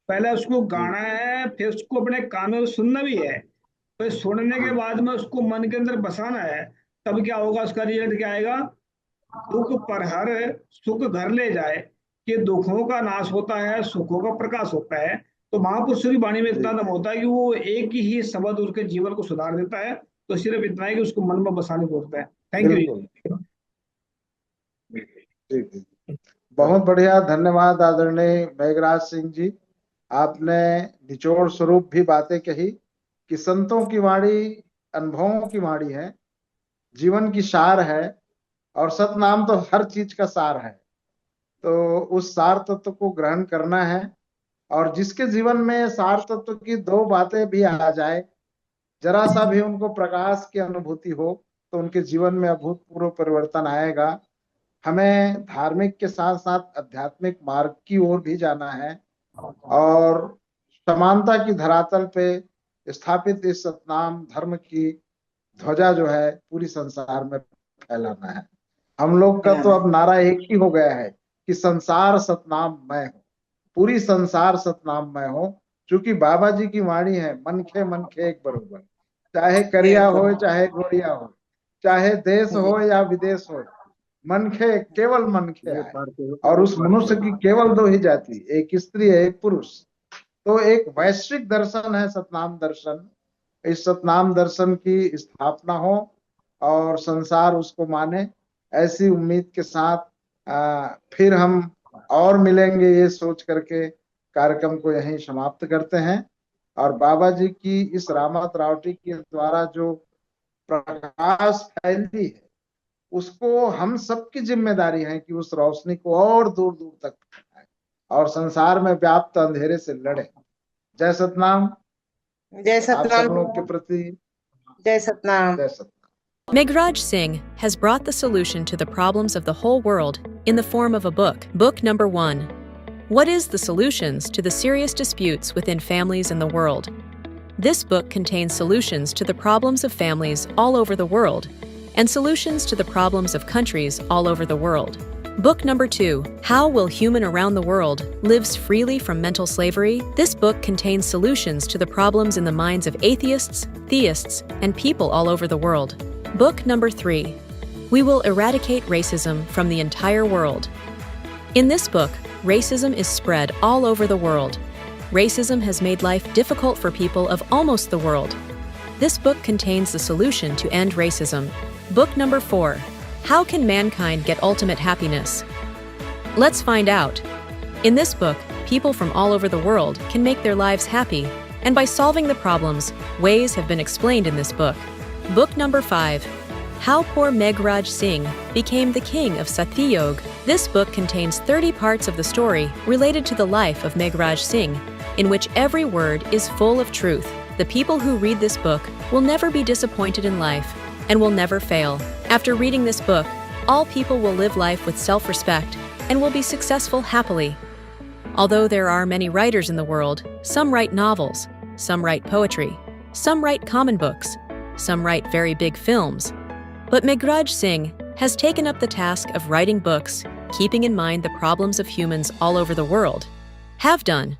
पहले उसको जी गाना है, फिर उसको अपने कानों से सुनना भी है, फिर सुनने के जी बाद में उसको मन के अंदर बसाना है। तब क्या होगा, उसका रिजल्ट क्या आएगा? दुख पर हर सुख घर ले जाए, कि दुखों का नाश होता है, सुखों का प्रकाश होता है। तो महापुरुषों की वाणी में इतना जी दम होता है कि वो एक ही शब्द उसके जीवन को सुधार देता है। तो सिर्फ इतना है कि उसको मन में बसाने को होता है। थैंक बिल्कुल। यू। जी जी बहुत बढ़िया, धन्यवाद आदरणीय मेघराज सिंह जी। आपने निचोड़ स्वरूप भी बातें कही कि संतों की वाणी अनुभवों की वाणी है, जीवन की सार है, और सतनाम तो हर चीज का सार है। तो उस सार तत्व को ग्रहण करना है, और जिसके जीवन में सार तत्व की दो बातें भी आ जाए, जरा सा भी उनको प्रकाश की अनुभूति हो, तो उनके जीवन में अभूतपूर्व परिवर्तन आएगा। हमें धार्मिक के साथ साथ आध्यात्मिक मार्ग की ओर भी जाना है, और समानता की धरातल पे स्थापित इस सतनाम धर्म की ध्वजा जो है पूरी संसार में फैलाना है। हम लोग का तो अब नारा एक ही हो गया है कि संसार सतनाममय हो, पूरी संसार सतनाममय हो। क्योंकि बाबा जी की वाणी है, मन खे एक बरोबर, चाहे करिया हो चाहे गोरिया हो, चाहे देश हो या विदेश हो, मन खे केवल मन खे आए। और उस मनुष्य की केवल दो ही जाति, एक स्त्री है एक पुरुष। तो एक वैश्विक दर्शन है सतनाम दर्शन। इस सतनाम दर्शन की स्थापना हो और संसार उसको माने, ऐसी उम्मीद के साथ फिर हम और मिलेंगे, ये सोच करके कार्यक्रम को यहीं समाप्त करते हैं। और बाबा जी की इस रामत रावटी के द्वारा जो प्रकाश फैलती है, उसको हम सबकी जिम्मेदारी है कि उस रोशनी को और दूर दूर तक फैलाएं और संसार में व्याप्त अंधेरे से लड़े। जय सतनाम। जय आप सब सतनाम। लोग के प्रति जय सतनाम। जय Satnam. Meghraj Singh has brought the solution to the problems of the whole world in the form of a book. Book number 1. What is the solutions to the serious disputes within families in the world? This book contains solutions to the problems of families all over the world and solutions to the problems of countries all over the world. Book number 2. How will human around the world lives freely from mental slavery? This book contains solutions to the problems in the minds of atheists, theists, and people all over the world. Book number 3. We will eradicate racism from the entire world. In this book, racism is spread all over the world. Racism has made life difficult for people of almost the world. This book contains the solution to end racism. Book number 4. How can mankind get ultimate happiness? Let's find out. In this book, people from all over the world can make their lives happy, and by solving the problems, ways have been explained in this book. Book number 5. How poor Meghraj Singh became the king of Satyayog. This book contains 30 parts of the story related to the life of Meghraj Singh, in which every word is full of truth. The people who read this book will never be disappointed in life and will never fail. After reading this book, all people will live life with self-respect and will be successful happily. Although there are many writers in the world, some write novels, some write poetry, some write common books, some write very big films. But Meghraj Singh has taken up the task of writing books, keeping in mind the problems of humans all over the world. Have done.